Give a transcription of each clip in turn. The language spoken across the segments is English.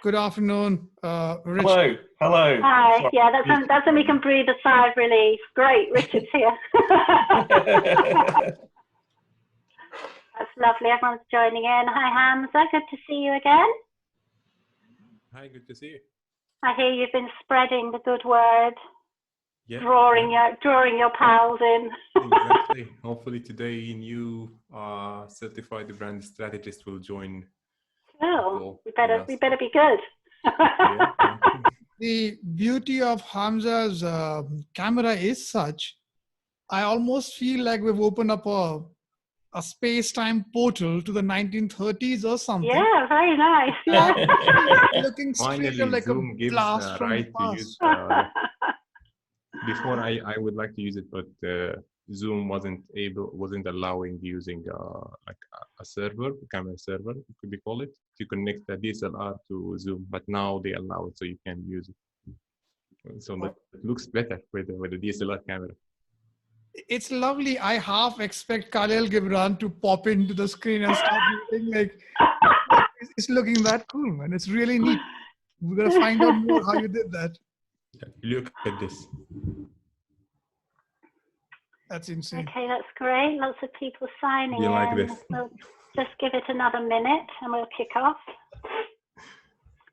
Good afternoon, Richard. Hello, hello. Hi, Sorry. yeah, that's when we can breathe a sigh of relief. Great, Richard's here. That's lovely, everyone's joining in. Hi Hamza, good to see you again. Hi, good to see you. I hear you've been spreading the good word, Yeah, drawing your pals in. exactly. Hopefully today new certified brand strategist will join. Cool. We better be good. Yeah. The beauty of Hamza's camera is such, I almost feel like we've opened up a space-time portal to the 1930s or something. Yeah, very nice. Looking straight Finally, like Zoom a gives blast from the right to past. use. Before I would like to use it, but Zoom wasn't allowing using like a server, a camera server, could be called it, to connect the DSLR to Zoom. But now they allow it, so you can use it. So it looks better with the DSLR camera. It's lovely. I half expect Khalil Gibran to pop into the screen and start looking like it's looking that cool, man. It's really neat. We're gonna find out more how you did that. Look at this. That's insane. Okay, that's great. Lots of people signing Do you in. like this? We'll just give it another minute and we'll kick off.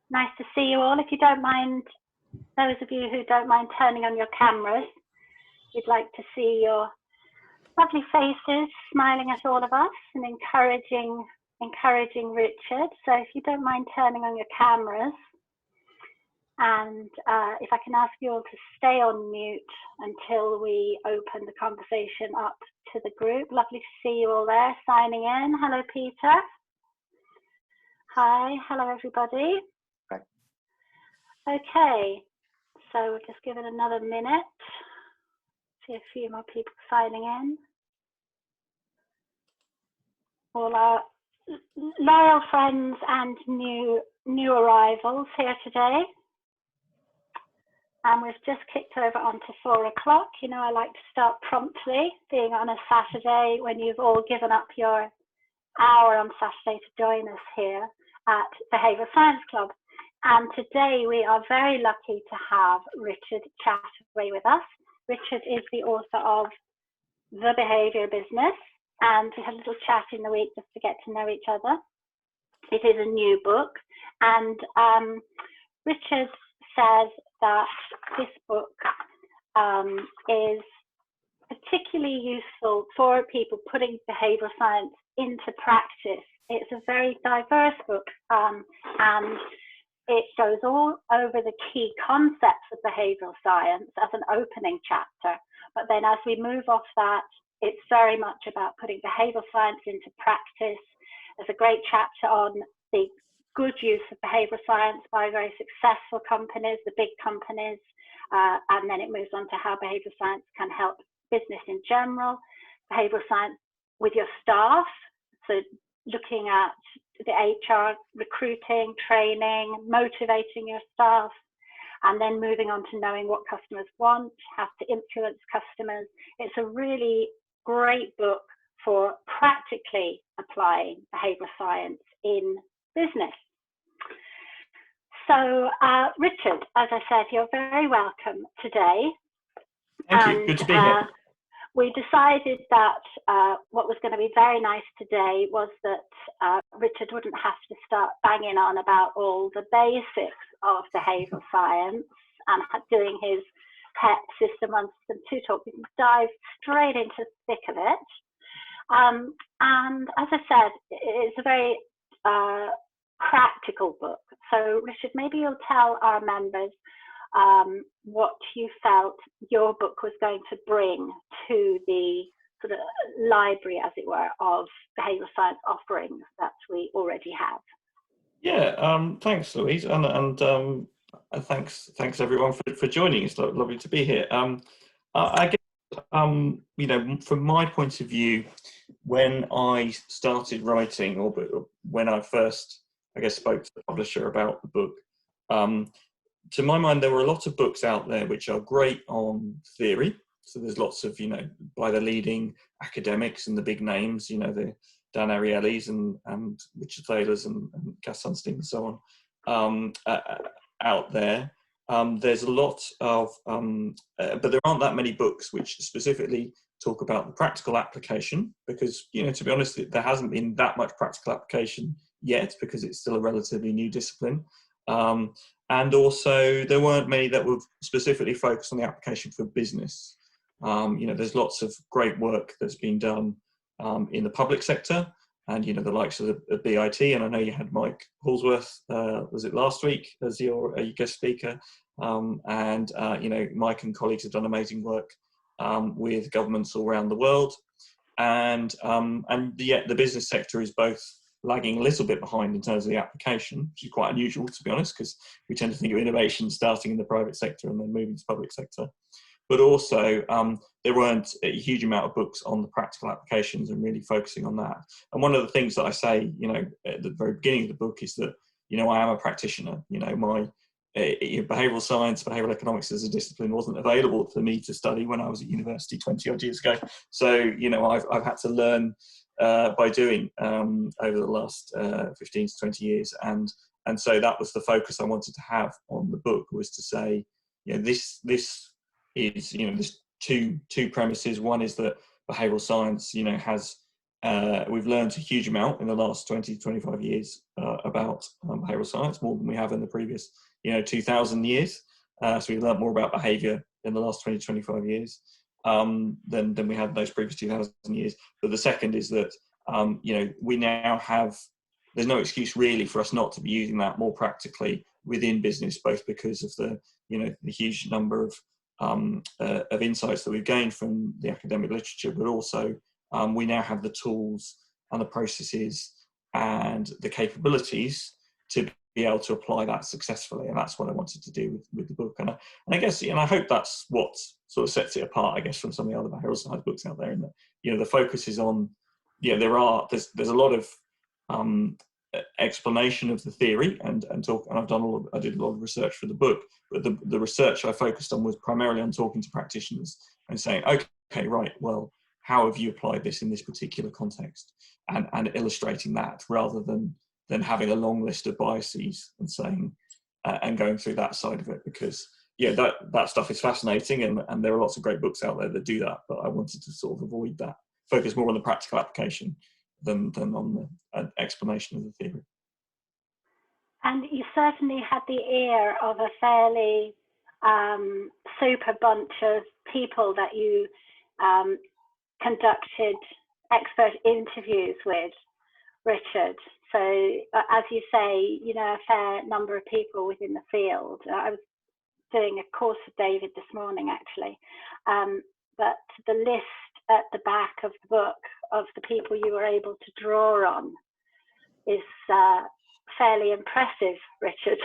Nice to see you all. If you don't mind, those of you who don't mind turning on your cameras, we'd like to see your lovely faces smiling at all of us and encouraging Richard. So if you don't mind turning on your cameras, and if I can ask you all to stay on mute until we open the conversation up to the group. Lovely to see you all there signing in. Hello, Peter. Hi, hello everybody. Hi. Okay, so we'll just give it another minute. See a few more people signing in. All our loyal friends and new arrivals here today. And we've just kicked over onto 4 o'clock. You know, I like to start promptly, being on a Saturday when you've all given up your hour on Saturday to join us here at Behavioural Science Club. And today we are very lucky to have Richard Chataway with us. Richard is the author of The Behaviour Business, and we had a little chat in the week just to get to know each other. It is a new book, and Richard says that this book is particularly useful for people putting behavioural science into practice. It's a very diverse book, and it goes all over the key concepts of behavioural science as an opening chapter. But then as we move off that, it's very much about putting behavioural science into practice. There's a great chapter on the good use of behavioural science by very successful companies, the big companies, and then it moves on to how behavioural science can help business in general, behavioural science with your staff, so looking at the HR, recruiting, training, motivating your staff, and then moving on to knowing what customers want, how to influence customers. It's a really great book for practically applying behavioural science in business. So, Richard, as I said, you're very welcome today. Thank you. Good to be here. We decided that what was going to be very nice today was that Richard wouldn't have to start banging on about all the basics of behavioural science and doing his pet system 1, system 2 talk. We can dive straight into the thick of it. And as I said, it's a very practical book. So Richard, maybe you'll tell our members what you felt your book was going to bring to the sort of library, as it were, of behavioural science offerings that we already have. Yeah, thanks, Louise, and thanks everyone for joining. It's lovely to be here. I guess you know, from my point of view, when I started writing, or when I first, I guess, spoke to the publisher about the book, to my mind, there were a lot of books out there which are great on theory. So there's lots of, you know, by the leading academics and the big names, you know, the Dan Ariely's and Richard Thaler's and Cass Sunstein and so on. out there. There's a lot of, but there aren't that many books which specifically talk about the practical application, because, you know, to be honest, there hasn't been that much practical application yet, because it's still a relatively new discipline. And also there weren't many that were specifically focused on the application for business. You know, there's lots of great work that's been done in the public sector, and, you know, the likes of the BIT, and I know you had Mike Hallsworth, was it last week, as your guest speaker, and you know, Mike and colleagues have done amazing work with governments all around the world, and yet the business sector is both lagging a little bit behind in terms of the application, which is quite unusual, to be honest, because we tend to think of innovation starting in the private sector and then moving to public sector. But also, there weren't a huge amount of books on the practical applications and really focusing on that. And one of the things that I say, you know, at the very beginning of the book is that, you know, I am a practitioner. You know, my behavioural science, behavioural economics as a discipline wasn't available for me to study when I was at university 20 odd years ago. So, you know, I've had to learn by doing over the last 15 to 20 years. And so that was the focus I wanted to have on the book, was to say, you know, this is, you know, there's two premises. One is that behavioural science, you know, has we've learned a huge amount in the last 20 to 25 years about behavioural science, more than we have in the previous, you know, 2,000 years. So we've learned more about behaviour in the last 20 to 25 years than we had in those previous 2,000 years. But the second is that, you know, we now have, there's no excuse really for us not to be using that more practically within business, both because of the, you know, the huge number of insights that we've gained from the academic literature, but also we now have the tools and the processes and the capabilities to be able to apply that successfully. And that's what I wanted to do with the book. And I guess, and I hope that's what sort of sets it apart, I guess, from some of the other behavioural science books out there, in that, you know, the focus is on, yeah, there's a lot of explanation of the theory and talk, and I did a lot of research for the book, but the research I focused on was primarily on talking to practitioners and saying, okay, right, well, how have you applied this in this particular context, and illustrating that, rather than having a long list of biases and saying and going through that side of it, because yeah, that stuff is fascinating, and there are lots of great books out there that do that, but I wanted to sort of avoid that, focus more on the practical application than on the explanation of the theory. And you certainly had the ear of a fairly super bunch of people that you conducted expert interviews with, Richard. So as you say, you know, a fair number of people within the field. I was doing a course with David this morning, actually. But the list at the back of the book of the people you were able to draw on is fairly impressive, Richard.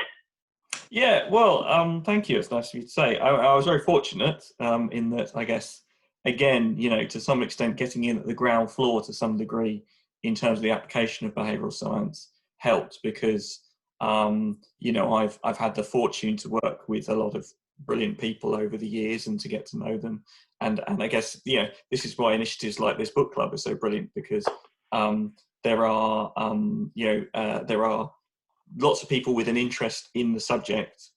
Yeah, well, thank you. It's nice of you to say. I was very fortunate in that, I guess, again, you know, to some extent, getting in at the ground floor to some degree in terms of the application of behavioural science helped, because, you know, I've had the fortune to work with a lot of brilliant people over the years and to get to know them. And I guess, you know, this is why initiatives like this book club are so brilliant, because there are, you know, there are lots of people with an interest in the subject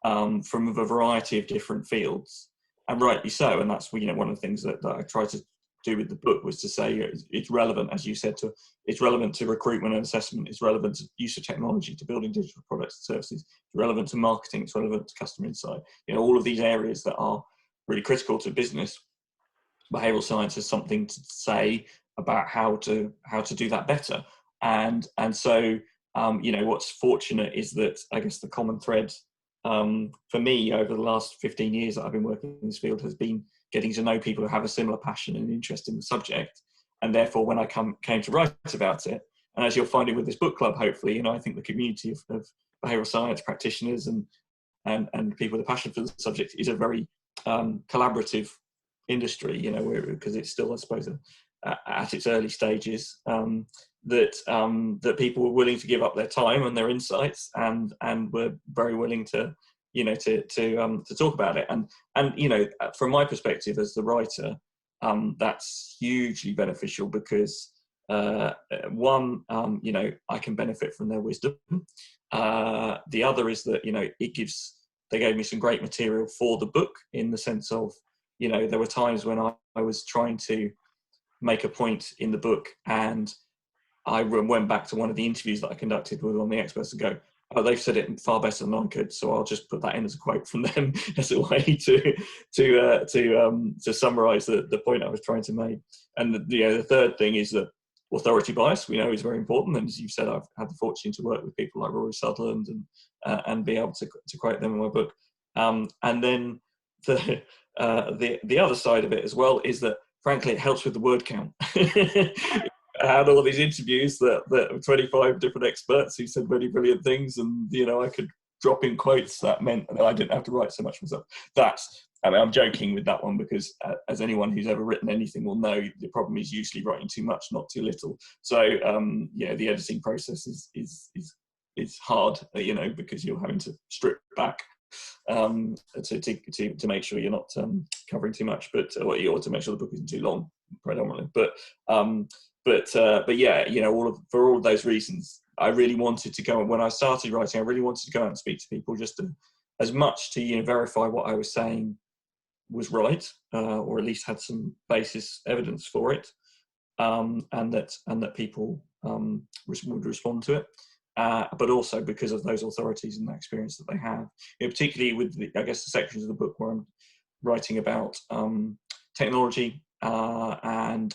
from a variety of different fields, and rightly so. And that's, you know, one of the things that I tried to do with the book was to say it's relevant, as you said, it's relevant to recruitment and assessment, it's relevant to use of technology, to building digital products and services, it's relevant to marketing, it's relevant to customer insight. You know, all of these areas that are really critical to business. Behavioural science has something to say about how to do that better. And so you know, what's fortunate is that I guess the common thread for me over the last 15 years that I've been working in this field has been getting to know people who have a similar passion and interest in the subject. And therefore, when I came to write about it, and as you're finding with this book club, hopefully, you know, I think the community of behavioural science practitioners and people with a passion for the subject is a very collaborative industry, you know, because it's still, I suppose, at its early stages, that people were willing to give up their time and their insights, and were very willing to, you know, to talk about it. And you know, from my perspective as the writer, that's hugely beneficial, because one, I can benefit from their wisdom. The other is that, they gave me some great material for the book, in the sense of, there were times when I was trying to make a point in the book, and I went back to one of the interviews that I conducted with one of the experts and go, oh, they've said it far better than I could, so I'll just put that in as a quote from them as a way to summarise the point I was trying to make. And the third thing is that authority bias, we know, is very important. And as you've said, I've had the fortune to work with people like Rory Sutherland and be able to quote them in my book. And then the other side of it as well is that, frankly, it helps with the word count. I had all these interviews that 25 different experts who said really brilliant things, and I could drop in quotes. That meant that I didn't have to write so much myself. I'm joking with that one, because as anyone who's ever written anything will know, the problem is usually writing too much, not too little. So the editing process is hard, because you're having to strip back to make sure you're not covering too much, or to make sure the book isn't too long, predominantly. But yeah, for all of those reasons, I really wanted to go. When I started writing, I really wanted to go out and speak to people, just as much to verify what I was saying was right, or at least had some basis evidence for it, and that people would respond to it. But also because of those authorities and that experience that they have, particularly with the sections of the book where I'm writing about technology and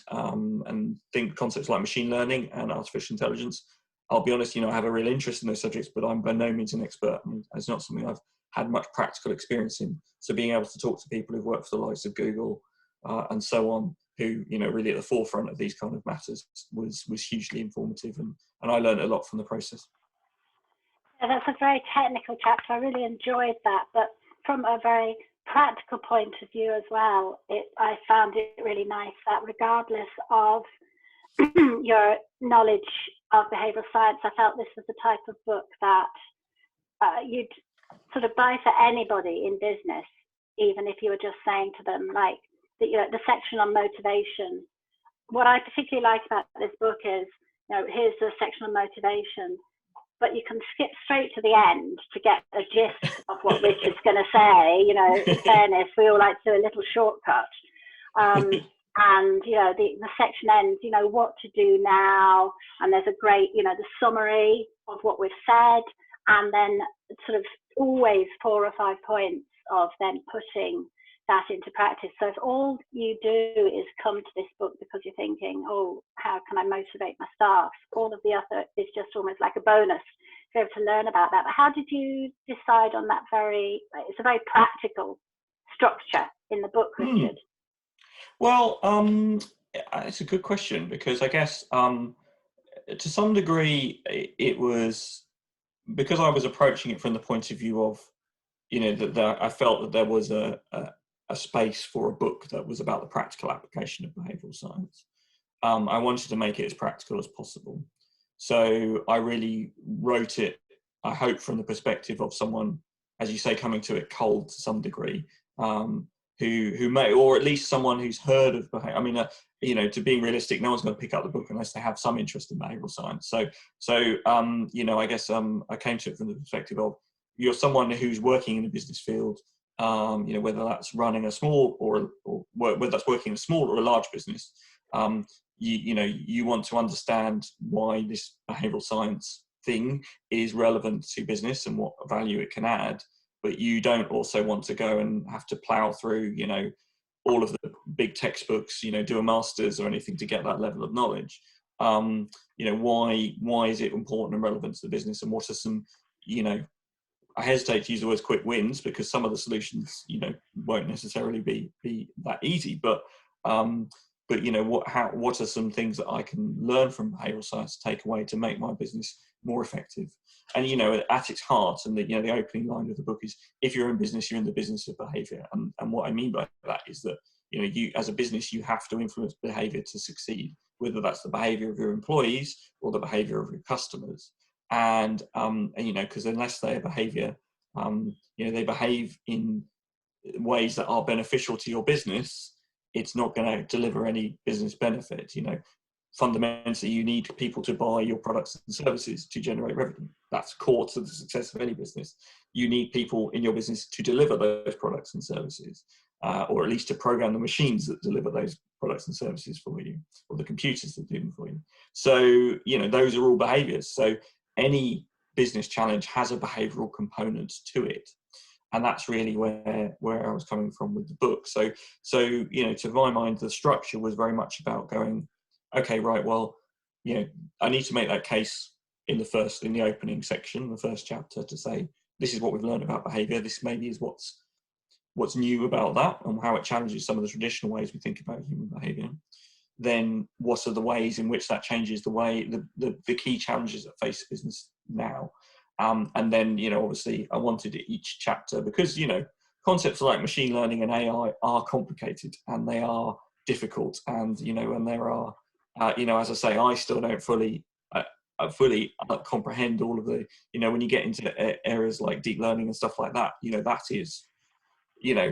think concepts like machine learning and artificial intelligence. I'll be honest, I have a real interest in those subjects, but I'm by no means an expert. It's not something I've had much practical experience in. So being able to talk to people who've worked for the likes of Google and so on, who really at the forefront of these kind of matters, was hugely informative, and I learned a lot from the process. Yeah, that's a very technical chapter. I really enjoyed that, but from a very practical point of view as well, I found it really nice that regardless of your knowledge of behavioural science, I felt this was the type of book that you'd sort of buy for anybody in business, even if you were just saying to them, like, the section on motivation. What I particularly like about this book is, here's the section on motivation, but you can skip straight to the end to get the gist of what Richard's going to say. In fairness, we all like to do a little shortcut. And, the section ends, what to do now. And there's a great, the summary of what we've said. And then sort of always 4 or 5 points of then putting that into practice. So if all you do is come to this book because you're thinking, oh, how can I motivate my staff? All of the other is just almost like a bonus to be able to learn about that. But how did you decide on that it's a very practical structure in the book, Richard? Well, it's a good question, because I guess to some degree it was because I was approaching it from the point of view of, that I felt that there was a space for a book that was about the practical application of behavioural science. I wanted to make it as practical as possible. So I really wrote it, I hope, from the perspective of someone, as you say, coming to it cold to some degree, who may, or at least someone who's heard of behaviour. To being realistic, no one's going to pick up the book unless they have some interest in behavioural science. So I guess I came to it from the perspective of, you're someone who's working in a business field, whether that's running a small or whether that's working in a small or a large business. You want to understand why this behavioural science thing is relevant to business and what value it can add, but you don't also want to go and have to plow through, all of the big textbooks, do a master's or anything to get that level of knowledge. Why is it important and relevant to the business, and what are some, I hesitate to use the words quick wins, because some of the solutions, won't necessarily be that easy, but what are some things that I can learn from behavioural science to take away to make my business more effective? And at its heart, and the opening line of the book is, if you're in business, you're in the business of behaviour. And what I mean by that is that you as a business, you have to influence behaviour to succeed, whether that's the behaviour of your employees or the behaviour of your customers. And because unless their behaviour, they behave in ways that are beneficial to your business, it's not going to deliver any business benefit. fundamentally you need people to buy your products and services to generate revenue. That's core to the success of any business. You need people in your business to deliver those products and services, or at least to program the machines that deliver those products and services for you, or the computers that do them for you. So, you know, those are all behaviors. So any business challenge has a behavioral component to it. And that's really where I was coming from with the book. So, you know, to my mind, the structure was very much about going, okay, right, well, you know, I need to make that case in the opening section, the first chapter, to say, this is what we've learned about behavior. This maybe is what's new about that and how it challenges some of the traditional ways we think about human behavior. Then what are the ways in which that changes the way, the key challenges that face business now? And then, you know, obviously I wanted each chapter, because, you know, concepts like machine learning and AI are complicated and they are difficult, and, you know, and there are, you know, as I say, I still don't fully comprehend all of the, you know, when you get into areas like deep learning and stuff like that, you know, that is, you know,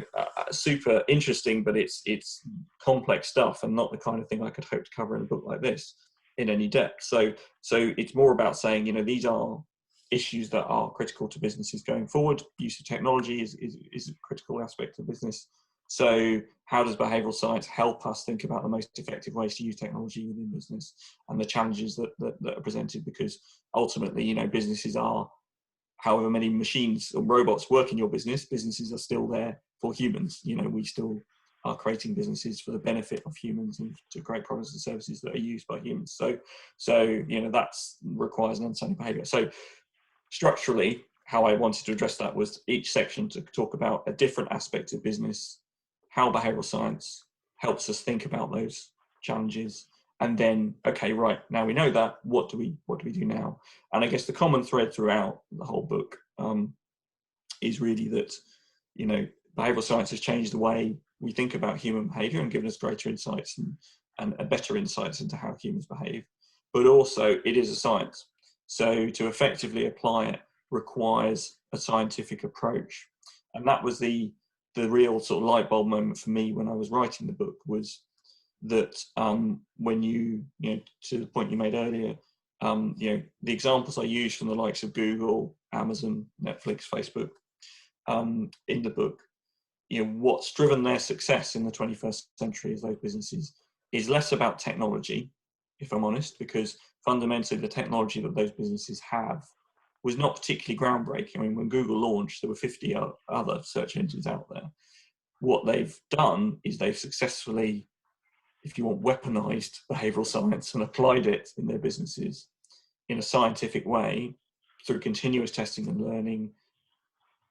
super interesting, but it's complex stuff and not the kind of thing I could hope to cover in a book like this in any depth. So it's more about saying, you know, these are issues that are critical to businesses going forward. Use of technology is a critical aspect of business. So how does behavioural science help us think about the most effective ways to use technology within business and the challenges that are presented? Because ultimately, you know, businesses are, however many machines or robots work in your business, businesses are still there for humans. You know, we still are creating businesses for the benefit of humans and to create products and services that are used by humans. So you know, that's requires an understanding of behaviour. So structurally, how I wanted to address that was each section to talk about a different aspect of business, how behavioural science helps us think about those challenges, and then, okay, right, now we know that, what do we do now? And I guess the common thread throughout the whole book is really that, you know, behavioural science has changed the way we think about human behaviour and given us greater insights and better insights into how humans behave. But also, it is a science. So to effectively apply it requires a scientific approach. And that was the real sort of light bulb moment for me when I was writing the book, was that when you know, to the point you made earlier, you know, the examples I used from the likes of Google, Amazon, Netflix, Facebook, in the book, you know, what's driven their success in the 21st century as those businesses is less about technology, if I'm honest, because fundamentally the technology that those businesses have was not particularly groundbreaking. I mean, when Google launched, there were 50 other search engines out there. What they've done is they've successfully, if you want, weaponized behavioral science and applied it in their businesses in a scientific way through continuous testing and learning,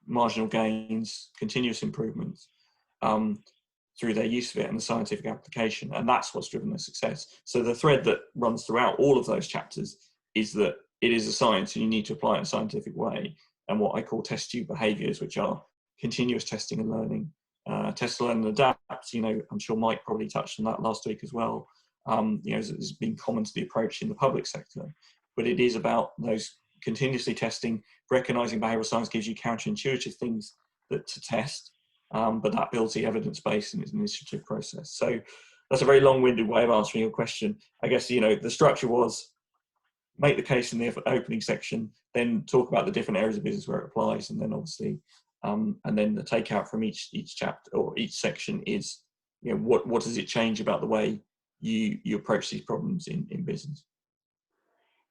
marginal gains, continuous improvements, through their use of it and the scientific application. And that's what's driven their success. So the thread that runs throughout all of those chapters is that it is a science and you need to apply it in a scientific way. And what I call test tube behaviors, which are continuous testing and learning, test, learn and adapt. You know, I'm sure Mike probably touched on that last week as well. You know, it's been common to the approach in the public sector, but it is about those continuously testing, recognizing behavioral science gives you counterintuitive things that to test, but that builds the evidence base and it's an iterative process. So that's a very long-winded way of answering your question. I guess, you know, the structure was make the case in the opening section, then talk about the different areas of business where it applies, and then obviously, and then the takeout from each chapter or each section is, you know, what does it change about the way you approach these problems in business?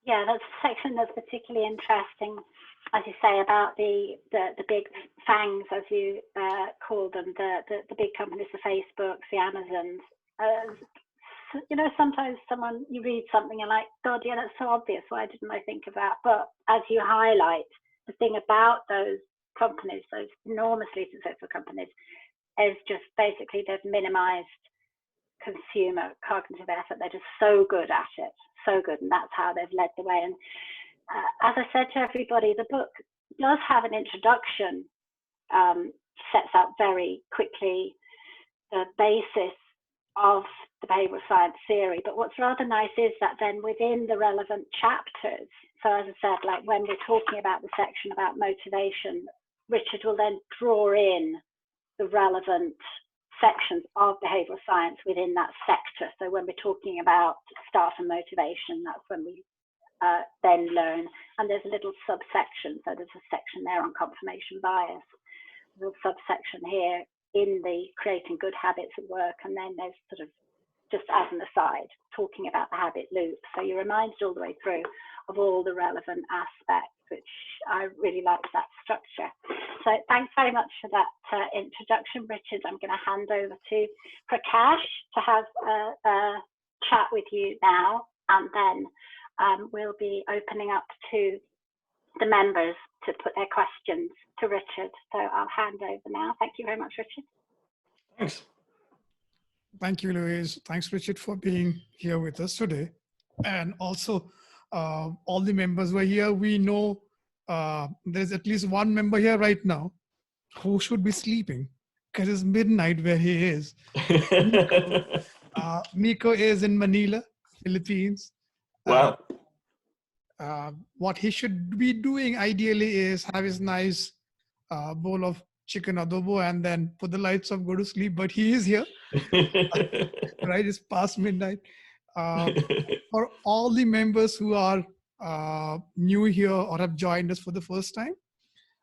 Yeah, that's a section that's particularly interesting, as you say, about the big fangs, as you call them, the big companies, the Facebooks, the Amazons. You know, sometimes you read something and like, God, yeah, that's so obvious. Why didn't I think of that? But as you highlight, the thing about those companies, those enormously successful companies, is just basically they've minimized consumer cognitive effort. They're just so good at it, so good, and that's how they've led the way. And as I said to everybody, the book does have an introduction, sets out very quickly the basis of the behavioral science theory, but what's rather nice is that then within the relevant chapters, so as I said, like when we're talking about the section about motivation, Richard will then draw in the relevant sections of behavioural science within that sector. So when we're talking about staff and motivation, that's when we then learn. And there's a little subsection. So there's a section there on confirmation bias. There's a subsection here in the creating good habits at work. And then there's sort of, just as an aside, talking about the habit loop. So you're reminded all the way through of all the relevant aspects, which I really like that structure. So thanks very much for that introduction, Richard. I'm going to hand over to Prakash to have a chat with you now, and then we'll be opening up to the members to put their questions to Richard. So I'll hand over now. Thank you very much, Richard. Thanks. Thank you, Louise. Thanks, Richard, for being here with us today. And also, all the members who are here, we know there's at least one member here right now who should be sleeping because it's midnight where he is. Nico is in Manila, Philippines. Wow. What he should be doing ideally is have his nice bowl of chicken adobo and then put the lights off, go to sleep. But he is here, right? It's past midnight. For all the members who are new here or have joined us for the first time,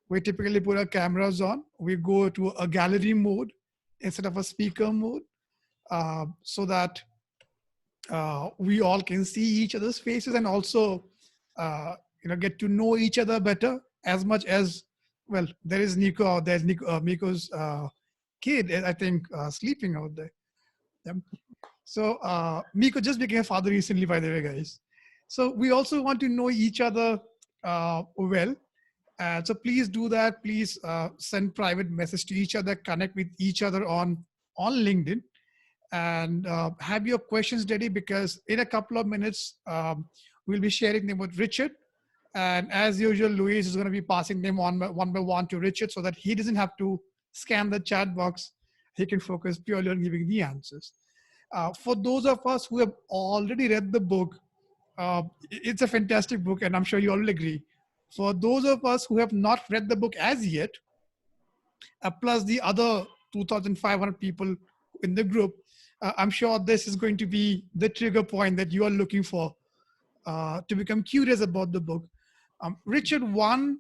we typically put our cameras on. We go to a gallery mode instead of a speaker mode, so that we all can see each other's faces and also get to know each other better. As much as, well, there is Nico out there. Miko's kid, I think, sleeping out there. Yep. So Miko just became a father recently, by the way, guys. So we also want to know each other well. So please do that. Please send private message to each other, connect with each other on LinkedIn, and have your questions ready, because in a couple of minutes, we'll be sharing them with Richard. And as usual, Louise is going to be passing them one by one to Richard so that he doesn't have to scan the chat box. He can focus purely on giving the answers. For those of us who have already read the book, it's a fantastic book, and I'm sure you all will agree. For those of us who have not read the book as yet, plus the other 2,500 people in the group, I'm sure this is going to be the trigger point that you are looking for to become curious about the book. Richard, one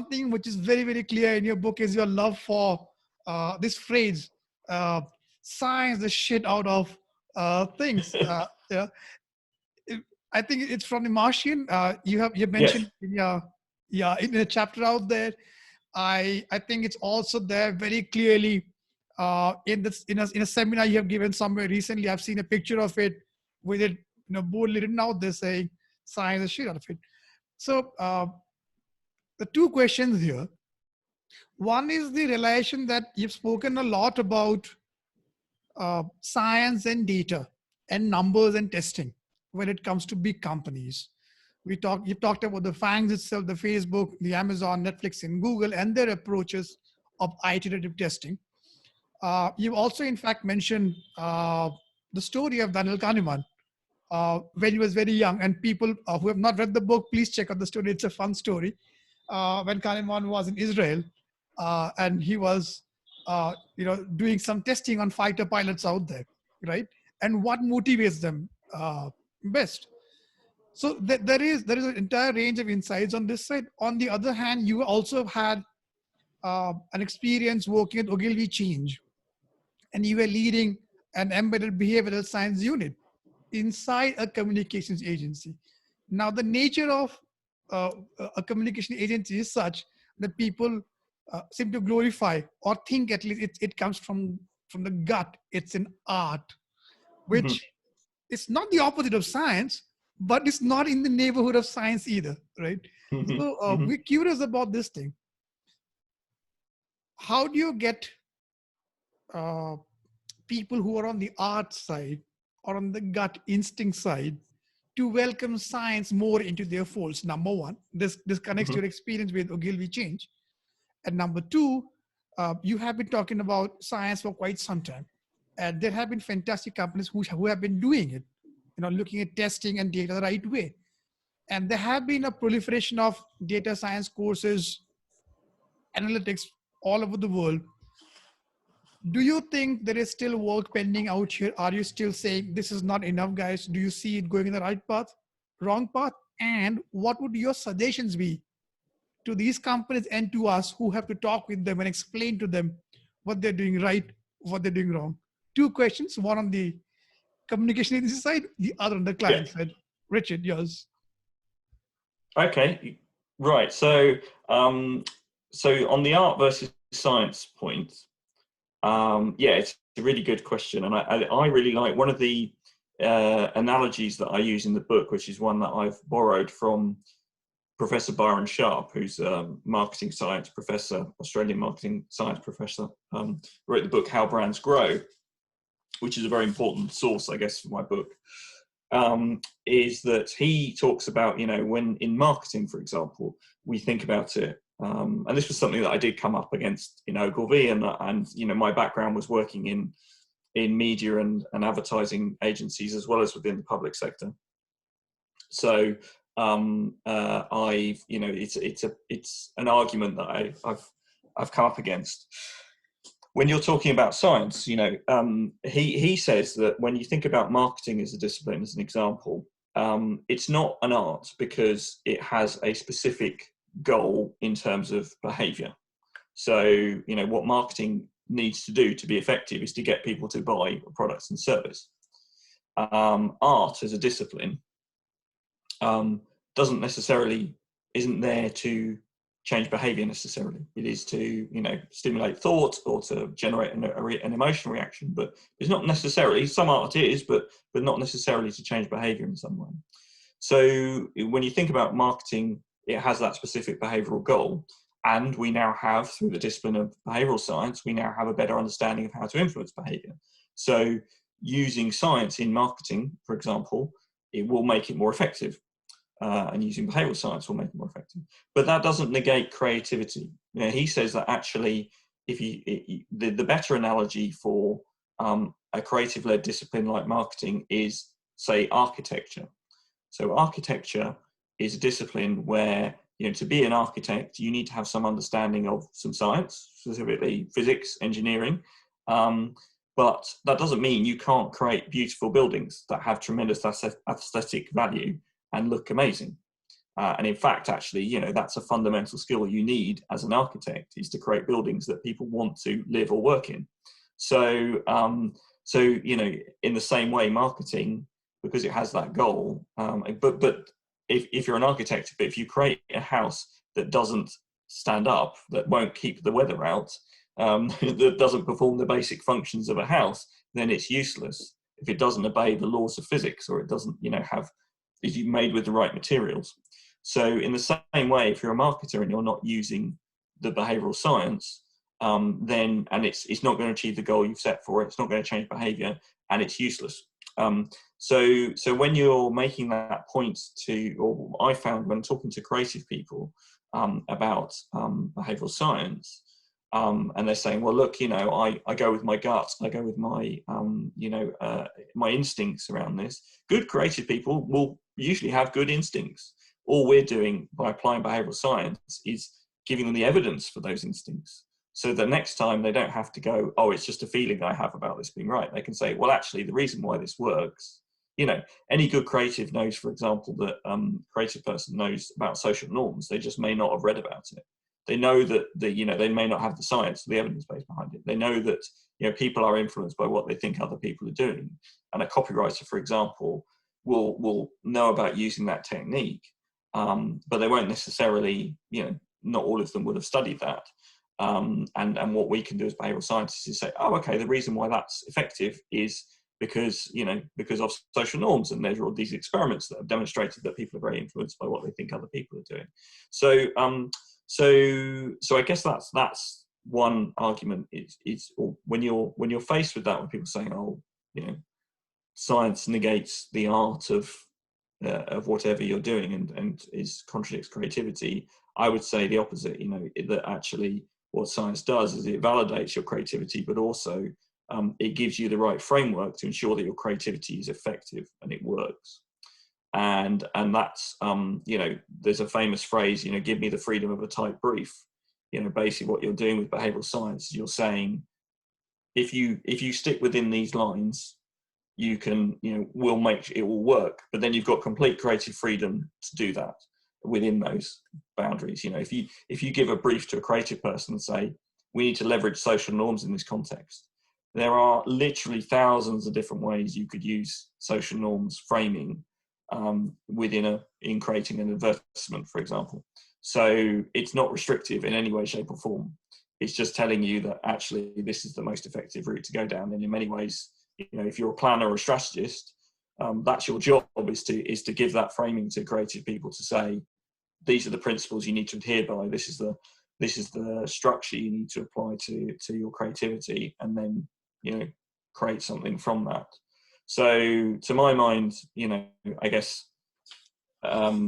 thing which is very, very clear in your book is your love for this phrase, science the shit out of things. Yeah. I think it's from The Martian. You mentioned yes. in a chapter out there. I think it's also there very clearly in a seminar you have given somewhere recently. I've seen a picture of it with it boldly written out there saying science the shit out of it. So the two questions here. One is the relation that you've spoken a lot about science and data and numbers and testing when it comes to big companies. You've talked about the fangs itself, the Facebook, the Amazon, Netflix, and Google, and their approaches of iterative testing. You've also, in fact, mentioned the story of Daniel Kahneman when he was very young. And people who have not read the book, please check out the story. It's a fun story. When Kahneman was in Israel, and he was, doing some testing on fighter pilots out there, right? And what motivates them best. So there is an entire range of insights on this side. On the other hand, you also have had an experience working at Ogilvy Change, and you were leading an embedded behavioral science unit inside a communications agency. Now, the nature of a communication agency is such that people seem to glorify or think at least it comes from the gut. It's an art, which is not the opposite of science, but it's not in the neighborhood of science either, right? So we're curious about this thing. How do you get people who are on the art side or on the gut instinct side to welcome science more into their folds? Number one, this connects to your experience with Ogilvy Change. And number two, you have been talking about science for quite some time. And there have been fantastic companies who have been doing it, looking at testing and data the right way. And there have been a proliferation of data science courses, analytics all over the world. Do you think there is still work pending out here? Are you still saying this is not enough, guys? Do you see it going in the right path, wrong path? And what would your suggestions be to these companies and to us who have to talk with them and explain to them what they're doing right, what they're doing wrong? Two questions, one on the communication agency side, the other on the client side. Richard, yours. Okay, right. So, so on the art versus science point, yeah, it's a really good question, and I really like one of the analogies that I use in the book, which is one that I've borrowed from Professor Byron Sharp, who's a marketing science professor, Australian marketing science professor, wrote the book How Brands Grow, which is a very important source, I guess, for my book. Is that he talks about, you know, when in marketing, for example, we think about it, and this was something that I did come up against in Ogilvy, and you know, my background was working in media and advertising agencies as well as within the public sector. So I've, you know, it's an argument that I've come up against. When you're talking about science, you know, he says that when you think about marketing as a discipline, as an example, it's not an art because it has a specific goal in terms of behavior. So, you know, what marketing needs to do to be effective is to get people to buy products and service. Art as a discipline isn't there to change behavior necessarily. It is to, you know, stimulate thought or to generate an emotional reaction, but it's not necessarily, some art is, but not necessarily to change behavior in some way. So when you think about marketing, it has that specific behavioral goal, and we now have, through the discipline of behavioral science, we now have a better understanding of how to influence behavior. So using science in marketing, for example, it will make it more effective. And using behavioral science will make it more effective. But that doesn't negate creativity. You know, he says that actually, if the better analogy for a creative-led discipline like marketing is, say, architecture. So architecture is a discipline where, you know, to be an architect, you need to have some understanding of some science, specifically physics, engineering. But that doesn't mean you can't create beautiful buildings that have tremendous aesthetic value and look amazing. And in fact, actually, you know, that's a fundamental skill you need as an architect, is to create buildings that people want to live or work in. So, so you know, in the same way, marketing, because it has that goal, but if you're an architect, but if you create a house that doesn't stand up, that won't keep the weather out, that doesn't perform the basic functions of a house, then it's useless. If it doesn't obey the laws of physics, or it doesn't, you know, is made with the right materials. So in the same way, if you're a marketer and you're not using the behavioral science, then, and it's not going to achieve the goal you've set for it, it's not going to change behavior, and it's useless. So when you're making that point to, or I found when talking to creative people about behavioral science, and they're saying, well, look, you know, I go with my gut, I go with my, you know, my instincts around this. Good creative people will usually have good instincts. All we're doing by applying behavioral science is giving them the evidence for those instincts. So the next time they don't have to go, oh, it's just a feeling I have about this being right. They can say, well, actually, the reason why this works, you know, any good creative knows, for example, that creative person knows about social norms. They just may not have read about it. They know that you know, they may not have the science, the evidence base behind it. They know that, you know, people are influenced by what they think other people are doing. And a copywriter, for example, will know about using that technique, but they won't necessarily, you know, not all of them would have studied that. And what we can do as behavioral scientists is say, oh, okay, the reason why that's effective is because, you know, because of social norms, and there's all these experiments that have demonstrated that people are very influenced by what they think other people are doing. So so I guess that's one argument. Is when you're faced with that, when people are saying, oh, you know, science negates the art of whatever you're doing and contradicts creativity, I would say the opposite. You know, that actually what science does is it validates your creativity, but also it gives you the right framework to ensure that your creativity is effective and it works. And that's, you know, there's a famous phrase, you know, give me the freedom of a tight brief. You know, basically what you're doing with behavioral science is you're saying, if you stick within these lines, you can, will make it will work. But then you've got complete creative freedom to do that within those boundaries. If you give a brief to a creative person and say, we need to leverage social norms in this context, there are literally thousands of different ways you could use social norms framing in creating an advertisement, for example. So it's not restrictive in any way, shape or form. It's just telling you that actually this is the most effective route to go down. And in many ways, if you're a planner or a strategist, that's your job, is to give that framing to creative people to say, these are the principles you need to adhere by. This is the structure you need to apply to your creativity, and then create something from that. So to my mind, I guess if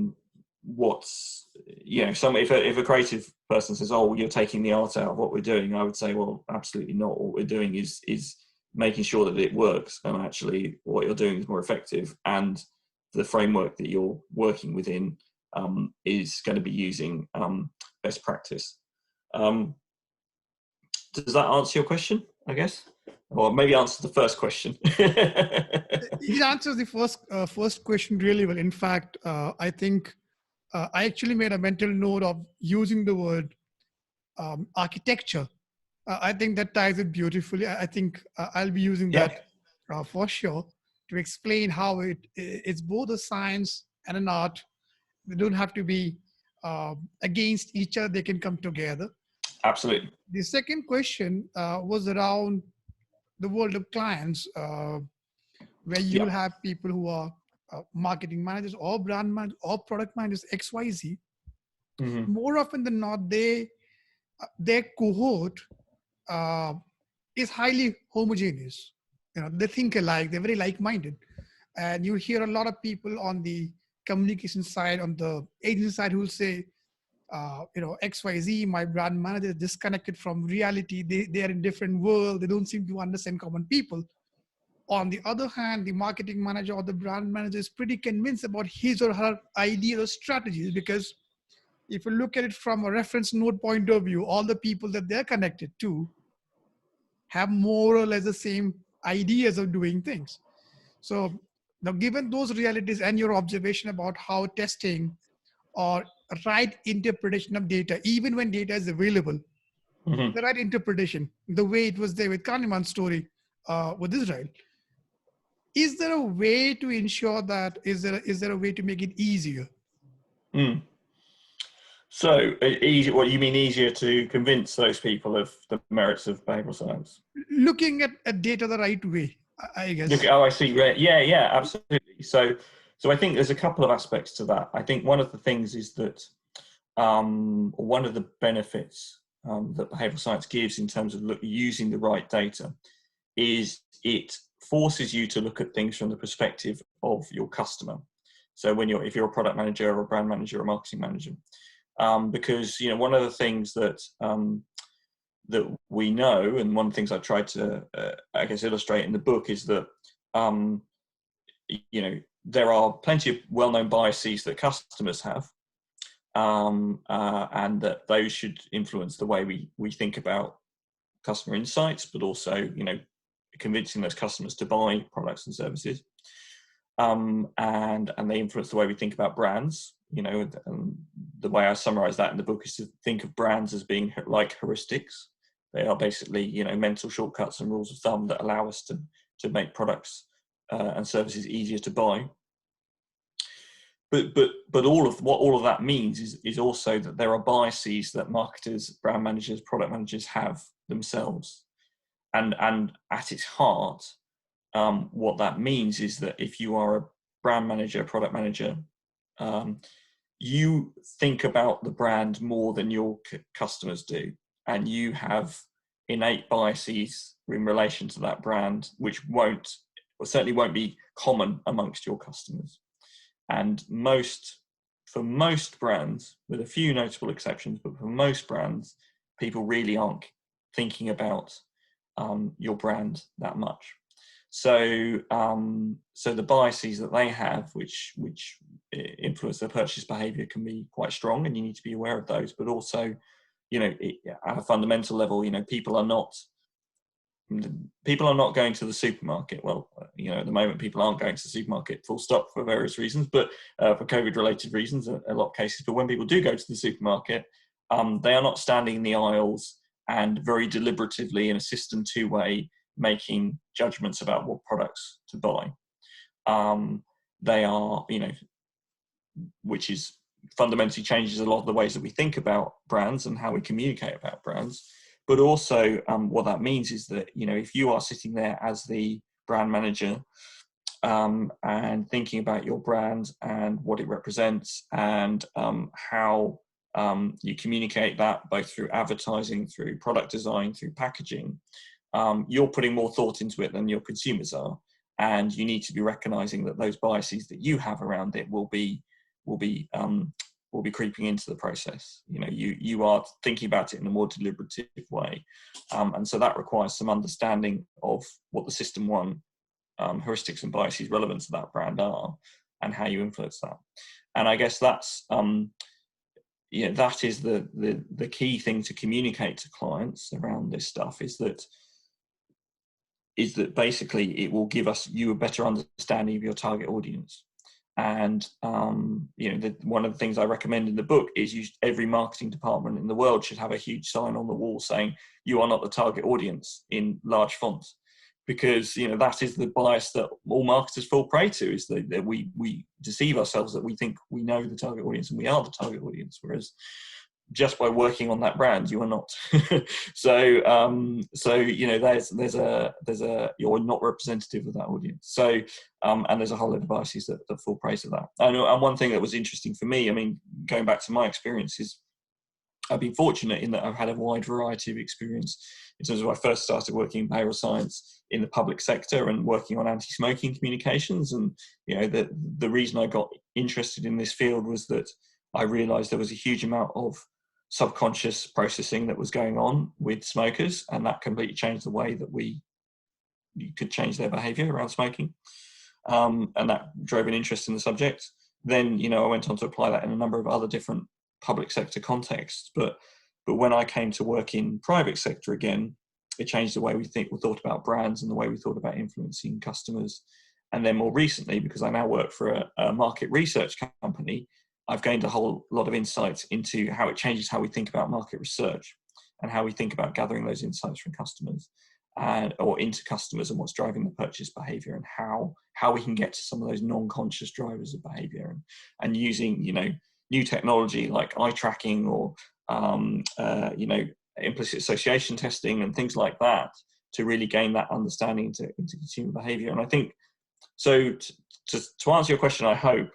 a creative person says, oh, you're taking the art out of what we're doing, I would say, well, absolutely not. What we're doing is making sure that it works, and actually what you're doing is more effective, and the framework that you're working within is going to be using best practice. Does that answer your question, I guess? Or maybe answer the first question. It answers the first question really well. In fact, I think I actually made a mental note of using the word architecture. I think that ties it beautifully. I think I'll be using that for sure to explain how it's both a science and an art. They don't have to be against each other. They can come together. Absolutely. The second question was around the world of clients, where you will have people who are marketing managers or brand managers or product managers, XYZ. Mm-hmm. More often than not, their cohort is highly homogeneous. They think alike. They're very like-minded, and you hear a lot of people on the communication side, on the agency side, who will say, XYZ, my brand manager is disconnected from reality. They are in different world. They don't seem to understand common people. On the other hand, the marketing manager or the brand manager is pretty convinced about his or her ideas or strategies, because if you look at it from a reference node point of view, all the people that they're connected to have more or less the same ideas of doing things. So now, given those realities and your observation about how testing or right interpretation of data, even when data is available, mm-hmm. the right interpretation, the way it was there with Kahneman's story with Israel, is there a way to ensure that? Is there a way to make it easier? Mm. So easy. What you mean, easier to convince those people of the merits of behavioral science? Looking at data the right way, I guess. I see. Yeah, absolutely. So I think there's a couple of aspects to that. I think one of the things is that one of the benefits that behavioral science gives in terms of using the right data is it forces you to look at things from the perspective of your customer. So if you're a product manager or a brand manager or a marketing manager, because one of the things that we know, and one of the things I tried to illustrate in the book, is that there are plenty of well-known biases that customers have, and that those should influence the way we think about customer insights, but also convincing those customers to buy products and services, and they influence the way we think about brands. The way I summarize that in the book is to think of brands as being like heuristics. They are basically mental shortcuts and rules of thumb that allow us to make products and services easier to buy. But all of that means is also that there are biases that marketers, brand managers, product managers have themselves, and at its heart, what that means is that if you are a brand manager, product manager, you think about the brand more than your customers do, and you have innate biases in relation to that brand, which certainly won't be common amongst your customers. And for most brands, with a few notable exceptions, but for most brands, people really aren't thinking about your brand that much. So the biases that they have, which influence their purchase behavior, can be quite strong, and you need to be aware of those. But also, at a fundamental level, people are not people are not going to the supermarket. Well, you know, at the moment, people aren't going to the supermarket full stop for various reasons, but for COVID-related reasons, a lot of cases. But when people do go to the supermarket, they are not standing in the aisles and very deliberatively in a system two-way making judgments about what products to buy. They are, you know, which is fundamentally changes a lot of the ways that we think about brands and how we communicate about brands. But also what that means is that, you know, if you are sitting there as the brand manager and thinking about your brand and what it represents and how you communicate that both through advertising, through product design, through packaging, you're putting more thought into it than your consumers are. And you need to be recognizing that those biases that you have around it will be creeping into the process. You know, you are thinking about it in a more deliberative way, and so that requires some understanding of what the system one heuristics and biases relevant to that brand are, and how you influence that. And I guess that's yeah, that is the key thing to communicate to clients around this stuff, is that basically it will give you a better understanding of your target audience. And you know, one of the things I recommend in the book is every marketing department in the world should have a huge sign on the wall saying "You are not the target audience" in large fonts, because you know that is the bias that all marketers fall prey to, is that we deceive ourselves that we think we know the target audience and we are the target audience, whereas just by working on that brand you are not. So you know, there's a you're not representative of that audience. So and there's a whole lot of biases that fall prey to that. And one thing that was interesting for me, I mean, going back to my experiences, I've been fortunate in that I've had a wide variety of experience in terms of, I first started working in behavioural science in the public sector and working on anti-smoking communications. And you know, the reason I got interested in this field was that I realised there was a huge amount of subconscious processing that was going on with smokers, and that completely changed the way that you could change their behaviour around smoking, and that drove an interest in the subject. Then, you know, I went on to apply that in a number of other different public sector contexts, but when I came to work in private sector again, it changed the way we thought about brands and the way we thought about influencing customers. And then more recently, because I now work for a market research company, I've gained a whole lot of insights into how it changes how we think about market research and how we think about gathering those insights from customers or into customers, and what's driving the purchase behavior, and how we can get to some of those non-conscious drivers of behavior, and using, you know, new technology like eye tracking or you know, implicit association testing and things like that to really gain that understanding into consumer behavior. And I think so to answer your question, I hope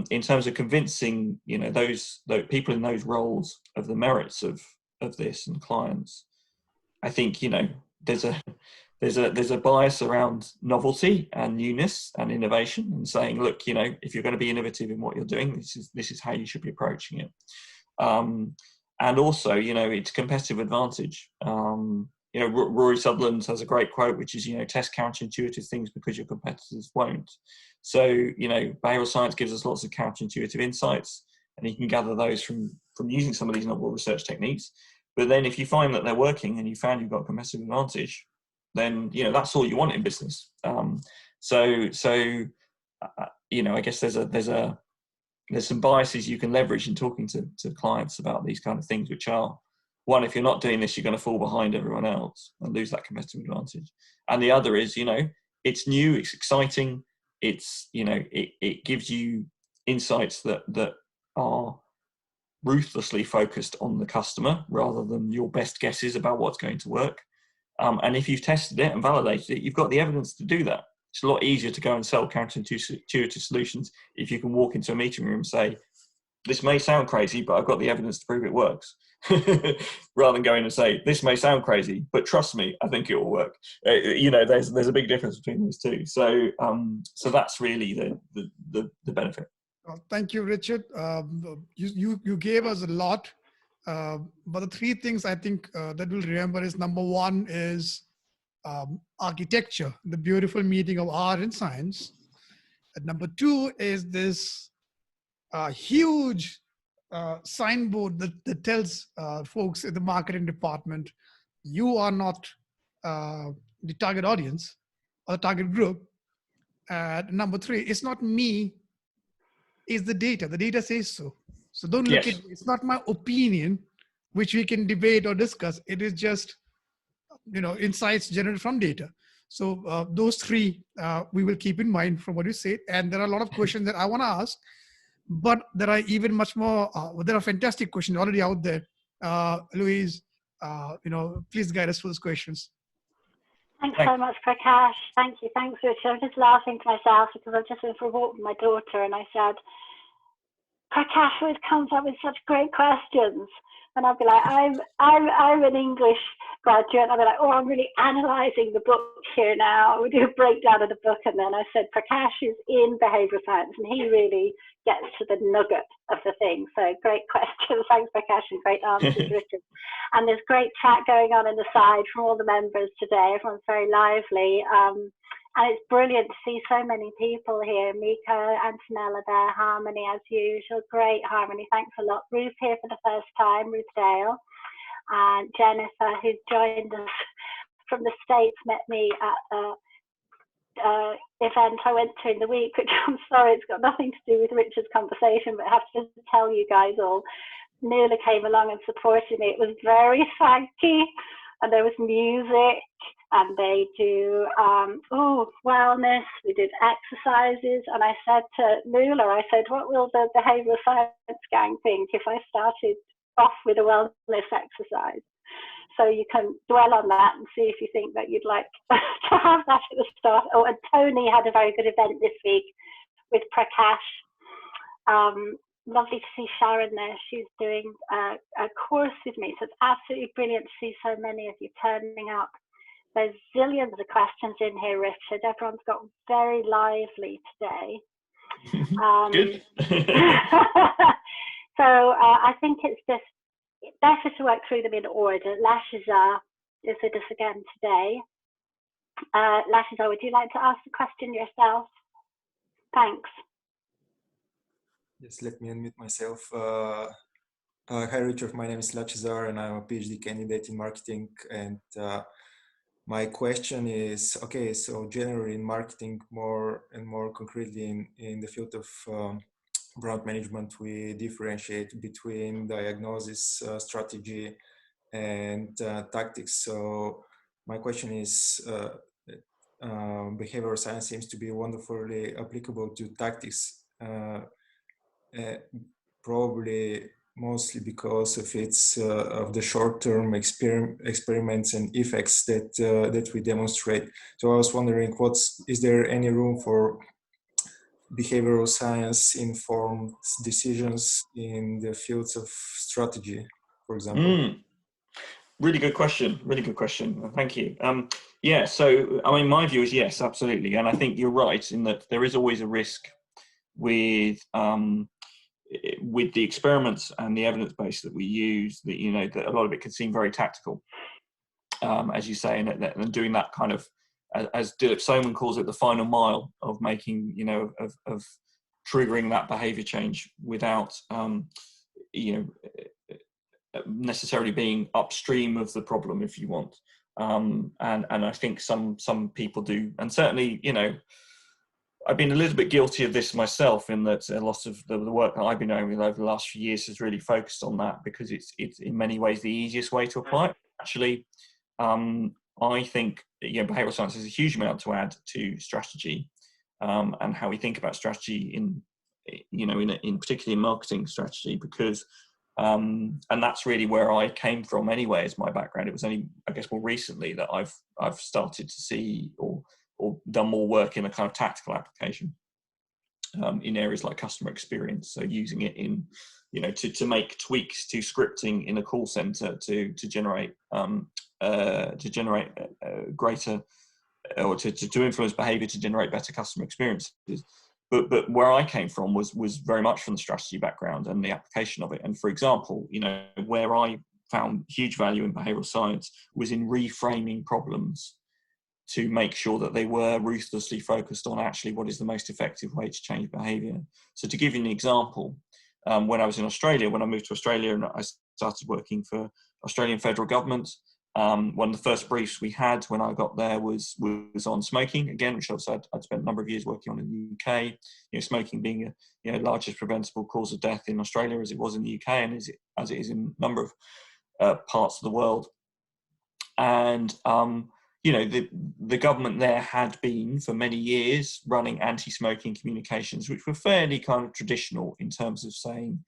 in terms of convincing, you know, those people in those roles of the merits of this and clients, I think, you know, there's a bias around novelty and newness and innovation, and saying, look, you know, if you're going to be innovative in what you're doing, this is how you should be approaching it. And also, you know, it's competitive advantage. You know, Rory Sutherland has a great quote, which is, you know, test counterintuitive things because your competitors won't. So, you know, behavioural science gives us lots of counterintuitive insights, and you can gather those from using some of these novel research techniques. But then if you find that they're working and you found you've got a competitive advantage, then, you know, that's all you want in business. You know, I guess there's some biases you can leverage in talking to clients about these kind of things, which are, one, if you're not doing this, you're going to fall behind everyone else and lose that competitive advantage. And the other is, you know, it's new, it's exciting, it's, you know, it gives you insights that are ruthlessly focused on the customer rather than your best guesses about what's going to work. And if you've tested it and validated it, you've got the evidence to do that. It's a lot easier to go and sell counterintuitive solutions if you can walk into a meeting room and say, this may sound crazy, but I've got the evidence to prove it works. Rather than going and say, this may sound crazy, but trust me, I think it will work. You know, there's a big difference between those two. So that's really the benefit. Thank you, Richard. You gave us a lot, but the three things I think that we'll remember is, number one is architecture, the beautiful meeting of art and science. And number two is this huge signboard that tells folks in the marketing department, you are not the target audience or the target group. Number 3, it's not me, it's the data. The data says so. So don't look Yes. at, it's not my opinion, which we can debate or discuss. It is just, insights generated from data. So those 3 we will keep in mind from what you said. And there are a lot of questions that I want to ask, but there are even much more. There are fantastic questions already out there. Louise, please guide us through those questions. Thanks so much, Prakash. Thank you. Thanks, Richard. I'm just laughing to myself because I've just been for a walk with my daughter and I said, Prakash always comes up with such great questions. And I'll be like, I'm an English graduate. I'll be like, oh, I'm really analysing the book here now. We do a breakdown of the book. And then I said, Prakash is in behavioural science and he really gets to the nugget of the thing. So great questions. Thanks, Prakash, and great answers, Richard. And there's great chat going on in the side from all the members today. Everyone's very lively. And it's brilliant to see so many people here. Miko, Antonella there, Harmony as usual. Great Harmony, thanks a lot. Ruth here for the first time, Ruth Dale. And Jennifer, who's joined us from the States, met me at an event I went to in the week, which I'm sorry, it's got nothing to do with Richard's conversation, but I have to just tell you guys all. Nuala came along and supported me. It was very swanky, and there was music, and they do wellness, we did exercises, and I said to Nuala, I said, what will the behavioural science gang think if I started off with a wellness exercise? So you can dwell on that and see if you think that you'd like to have that at the start. Oh, and Tony had a very good event this week with Prakash. Lovely to see Sharon there. She's doing a course with me. So it's absolutely brilliant to see so many of you turning up. There's zillions of questions in here, Richard. Everyone's got very lively today. Good. So I think it's just better to work through them in order. Lashizar is with us again today. Lashizar, would you like to ask the question yourself? Thanks. Yes, let me unmute myself. Hi, Richard. My name is Lachizar, and I'm a PhD candidate in marketing. And my question is, okay, so generally in marketing, more and more concretely in the field of brand management, we differentiate between diagnosis, strategy, and tactics. So my question is, behavioral science seems to be wonderfully applicable to tactics. Probably mostly because of its of the short-term experiments and effects that we demonstrate. So I was wondering, is there any room for behavioral science informed decisions in the fields of strategy, for example? Really good question. Really good question. Thank you. Yeah. So I mean, my view is yes, absolutely, and I think you're right in that there is always a risk with the experiments and the evidence base that we use, that that a lot of it can seem very tactical, as you say, and doing that kind of, as Dilip Soman calls it, the final mile of making, of triggering that behavior change without, necessarily being upstream of the problem, if you want. And I think some people do, and certainly, I've been a little bit guilty of this myself, in that a lot of the work that I've been doing over the last few years has really focused on that, because it's in many ways the easiest way to apply it. Actually, I think behavioral science has a huge amount to add to strategy, and how we think about strategy in particularly in marketing strategy, because and that's really where I came from anyway as my background. It was only, I guess, more recently that I've started to see or done more work in a kind of tactical application in areas like customer experience. So using it in, to make tweaks to scripting in a call center to generate greater, or to influence behavior to generate better customer experiences. But where I came from was very much from the strategy background and the application of it. And for example, where I found huge value in behavioral science was in reframing problems to make sure that they were ruthlessly focused on actually what is the most effective way to change behavior. So to give you an example, when I was in Australia, when I moved to Australia and I started working for Australian federal government, One of the first briefs we had when I got there was on smoking again, which also I'd spent a number of years working on in the UK. Smoking being a largest preventable cause of death in Australia as it was in the UK, and as it is in a number of parts of the world. And the government there had been for many years running anti-smoking communications, which were fairly kind of traditional in terms of saying,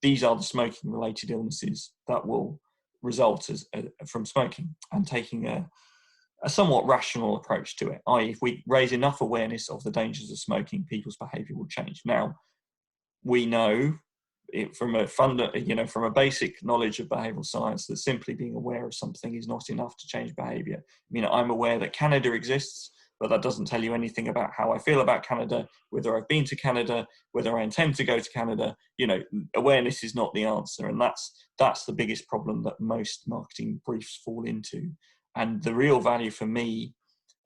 these are the smoking related illnesses that will result from smoking, and taking a somewhat rational approach to it, i.e. if we raise enough awareness of the dangers of smoking, people's behaviour will change. Now, we know from a basic knowledge of behavioural science that simply being aware of something is not enough to change behaviour. I'm aware that Canada exists, but that doesn't tell you anything about how I feel about Canada, whether I've been to Canada, whether I intend to go to Canada. Awareness is not the answer, and that's the biggest problem that most marketing briefs fall into. And the real value for me,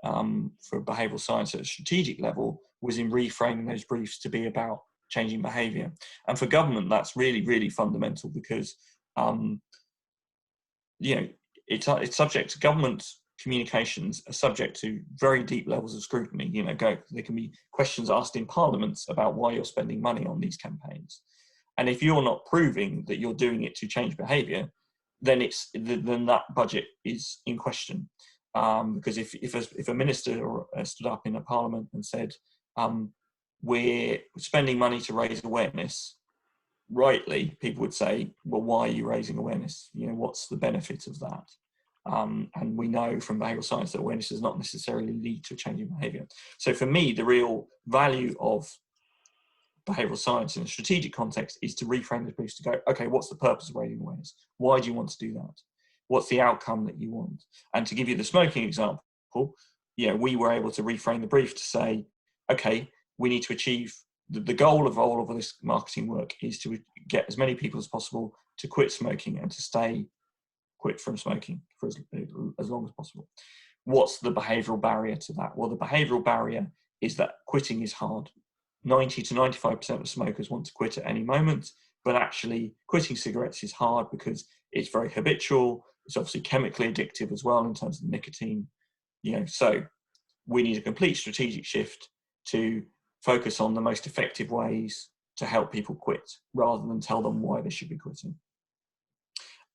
for behavioural science at a strategic level, was in reframing those briefs to be about changing behaviour. And for government, that's really, really fundamental, because it's subject to government communications are subject to very deep levels of scrutiny. There can be questions asked in parliaments about why you're spending money on these campaigns, and if you're not proving that you're doing it to change behaviour, then that budget is in question. Because if a minister stood up in a parliament and said, we're spending money to raise awareness, rightly, people would say, well, why are you raising awareness? What's the benefit of that? And we know from behavioural science that awareness does not necessarily lead to a change in behaviour. So for me, the real value of behavioural science in a strategic context is to reframe the briefs to go, okay, what's the purpose of raising awareness? Why do you want to do that? What's the outcome that you want? And to give you the smoking example, we were able to reframe the brief to say, okay, we need to achieve the goal of all of this marketing work is to get as many people as possible to quit smoking and to stay quit from smoking for as long as possible. What's the behavioural barrier to that? Well, the behavioural barrier is that quitting is hard. 90 to 95% of smokers want to quit at any moment, but actually quitting cigarettes is hard because it's very habitual. It's obviously chemically addictive as well in terms of nicotine. So we need a complete strategic shift to focus on the most effective ways to help people quit rather than tell them why they should be quitting.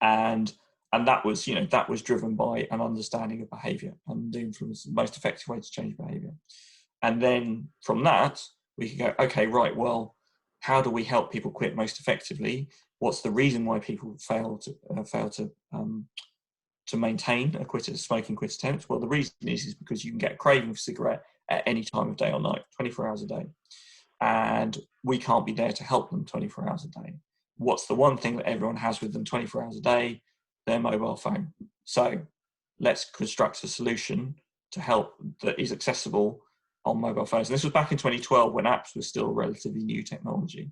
And that was driven by an understanding of behaviour and the influence, the most effective way to change behaviour. And then from that, we can go, okay, right, well, how do we help people quit most effectively? What's the reason why people fail to maintain a smoking quit attempt? Well, the reason is because you can get a craving for cigarette at any time of day or night, 24 hours a day. And we can't be there to help them 24 hours a day. What's the one thing that everyone has with them 24 hours a day? Their mobile phone. So let's construct a solution to help that is accessible on mobile phones. And this was back in 2012 when apps were still relatively new technology.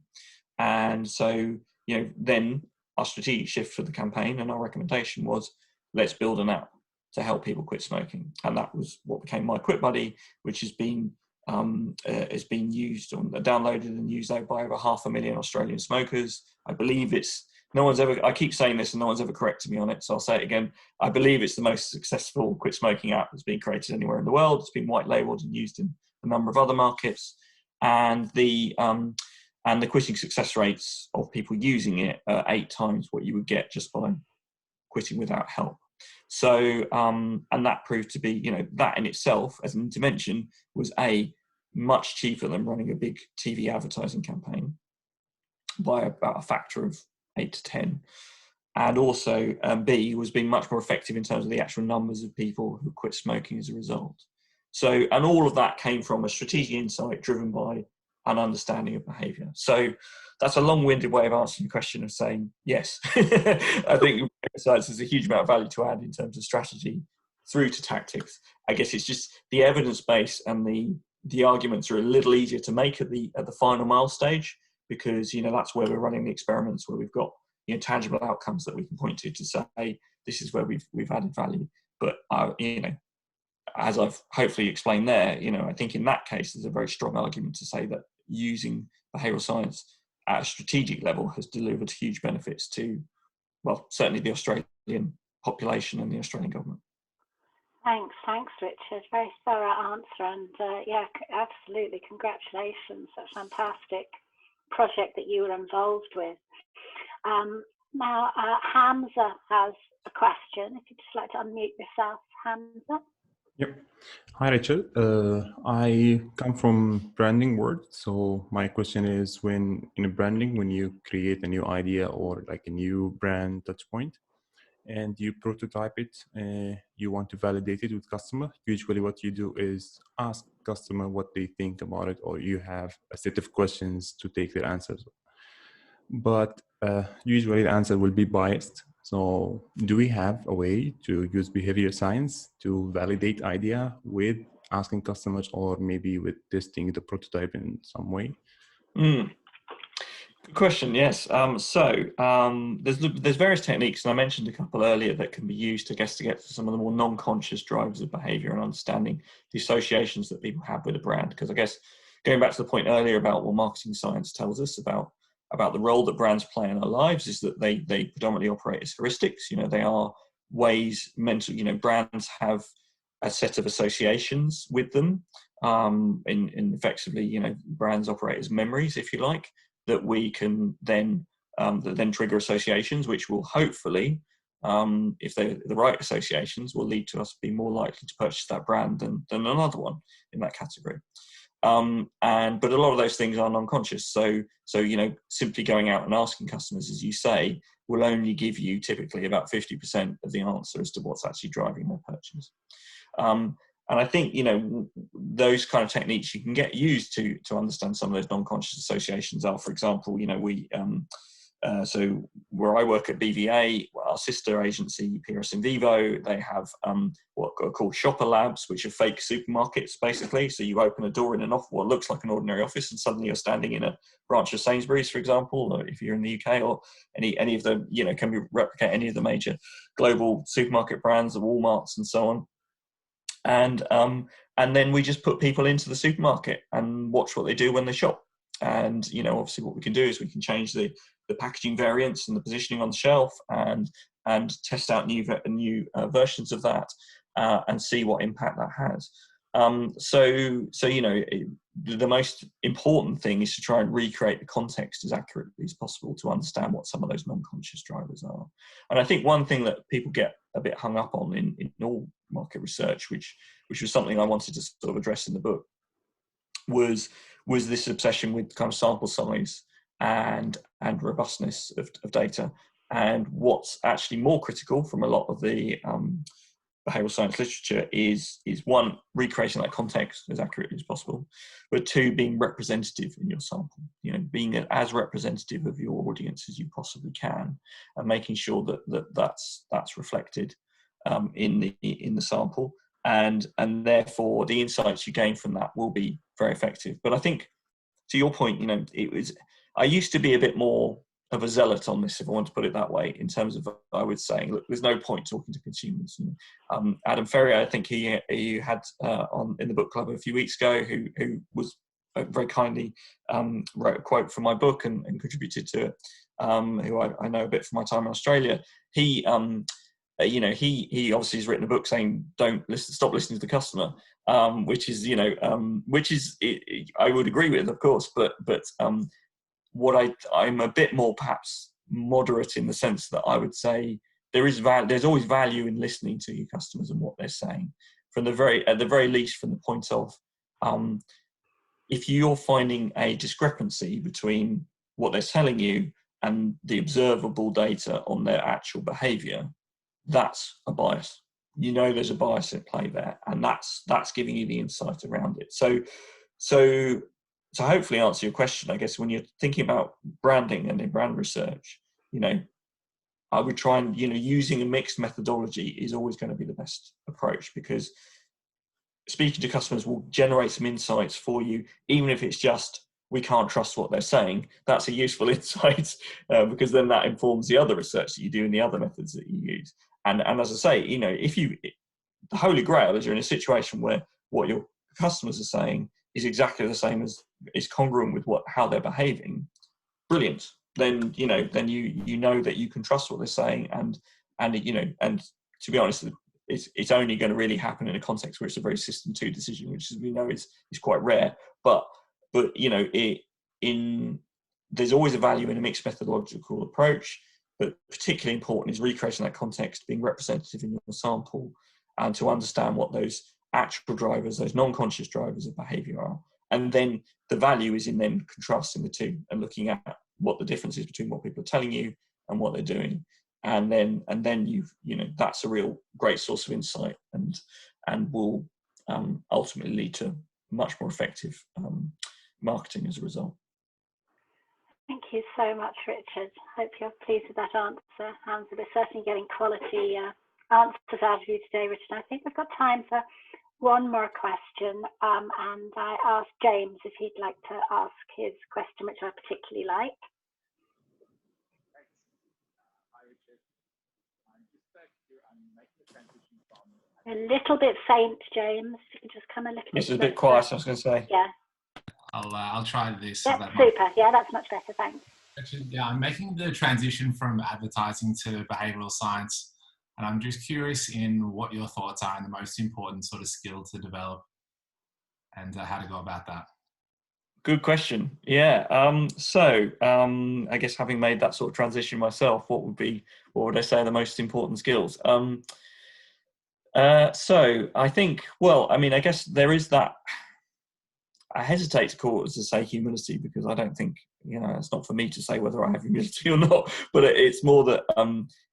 And so, then our strategic shift for the campaign and our recommendation was, let's build an app to help people quit smoking. And that was what became My Quit Buddy, which has been used downloaded and used by over 500,000 Australian smokers. I believe I keep saying this and no one's ever corrected me on it, so I'll say it again. I believe it's the most successful quit smoking app that's been created anywhere in the world. It's been white labeled and used in a number of other markets. And the quitting success rates of people using it are 8 times what you would get just by quitting without help. So, and that proved to be, that in itself as an intervention was much cheaper than running a big TV advertising campaign by about a factor of 8 to 10. And also, B, was being much more effective in terms of the actual numbers of people who quit smoking as a result. So, and all of that came from a strategic insight driven by an understanding of behaviour. So that's a long-winded way of answering the question of saying, yes, I think science has a huge amount of value to add in terms of strategy through to tactics. I guess it's just the evidence base and the arguments are a little easier to make at the final mile stage, because that's where we're running the experiments, where we've got tangible outcomes that we can point to say this is where we've added value. But as I've hopefully explained there, I think in that case there's a very strong argument to say that using behavioural science at a strategic level has delivered huge benefits to, well, certainly the Australian population and the Australian government. Thanks, Richard. Very thorough answer, and yeah, absolutely, congratulations. A fantastic project that you were involved with. Now, Hamza has a question. If you'd just like to unmute yourself, Hamza. Yep. Hi, Richard. I come from branding world. So my question is, when in a branding, when you create a new idea or like a new brand touch point, and you prototype it, you want to validate it with customer. Usually what you do is ask customer what they think about it, or you have a set of questions to take their answers. But usually the answer will be biased. So do we have a way to use behavioral science to validate idea with asking customers, or maybe with testing the prototype in some way? Good question. Yes. There's various techniques, and I mentioned a couple earlier that can be used, I guess, to get to some of the more non-conscious drivers of behaviour and understanding the associations that people have with a brand. Because I guess going back to the point earlier about what marketing science tells us about the role that brands play in our lives, is that they predominantly operate as heuristics. You know, they are ways brands have a set of associations with them. In effectively, brands operate as memories, if you like, that we can then that then trigger associations, which will hopefully, if they're the right associations, will lead to us being more likely to purchase that brand than another one in that category. But a lot of those things are non-conscious. So simply going out and asking customers, as you say, will only give you typically about 50% of the answer as to what's actually driving their purchase. And I think, those kind of techniques you can get used to understand some of those non-conscious associations are, for example, so where I work at BVA, our sister agency, PRS in Vivo, they have what are called shopper labs, which are fake supermarkets, basically. So you open a door in what looks like an ordinary office, and suddenly you're standing in a branch of Sainsbury's, for example, or if you're in the UK, or any of the, can replicate any of the major global supermarket brands, the Walmarts and so on. And then we just put people into the supermarket and watch what they do when they shop. And obviously what we can do is we can change the packaging variants and the positioning on the shelf, and test out new versions of that, and see what impact that has. The most important thing is to try and recreate the context as accurately as possible to understand what some of those non-conscious drivers are. And I think one thing that people get a bit hung up on in all market research, which was something I wanted to sort of address in the book, was this obsession with kind of sample size and robustness of data. And what's actually more critical from a lot of the behavioural science literature is one, recreating that context as accurately as possible, but two, being representative in your sample, being as representative of your audience as you possibly can, and making sure that's reflected in the sample, and therefore the insights you gain from that will be very effective. But I think, to your point, I used to be a bit more of a zealot on this, if I want to put it that way, in terms of, I would say, look, there's no point talking to consumers. And, Adam Ferrier, I think he had on in the book club a few weeks ago, who was very kindly wrote a quote from my book and contributed to it, who I know a bit from my time in Australia. He obviously has written a book saying stop listening to the customer, which is I would agree with, of course, but I'm a bit more perhaps moderate in the sense that I would say there's always value in listening to your customers and what they're saying, at the very least from the point of if you're finding a discrepancy between what they're telling you and the observable data on their actual behaviour, that's a bias. There's a bias at play there, and that's giving you the insight around it. So hopefully answer your question, I guess, when you're thinking about branding and in brand research, I would try and, using a mixed methodology is always going to be the best approach, because speaking to customers will generate some insights for you, even if it's just, we can't trust what they're saying. That's a useful insight, because then that informs the other research that you do and the other methods that you use. And as I say, the holy grail is you're in a situation where what your customers are saying is exactly the same as, is congruent with how they're behaving. Brilliant. Then you know that you can trust what they're saying, and to be honest, it's only going to really happen in a context where it's a very system 2 decision, which, as we know, is quite rare. But there's always a value in a mixed methodological approach, but particularly important is recreating that context, being representative in your sample, and to understand what those actual drivers, those non-conscious drivers of behaviour are. And then the value is in then contrasting the two and looking at what the difference is between what people are telling you and what they're doing. And then that's a real great source of insight, and will ultimately lead to much more effective marketing as a result. Thank you so much, Richard. Hope you're pleased with that answer. We're certainly getting quality answers out of you today, Richard. I think we've got time for one more question, and I asked James if he'd like to ask his question, which I particularly like. A little bit faint, James. You can just come a little bit. This is a bit quiet, I was going to say. Yeah. I'll try this. Yeah, super. Yeah, that's much better. Thanks. Actually, yeah, I'm making the transition from advertising to behavioural science, and I'm just curious in what your thoughts are on the most important sort of skill to develop, and how to go about that. Good question. Yeah. I guess having made that sort of transition myself, what would I say are the most important skills? So I think, I guess there is that. I hesitate to call it, to say, humility, because I don't think, it's not for me to say whether I have humility or not, but it's more that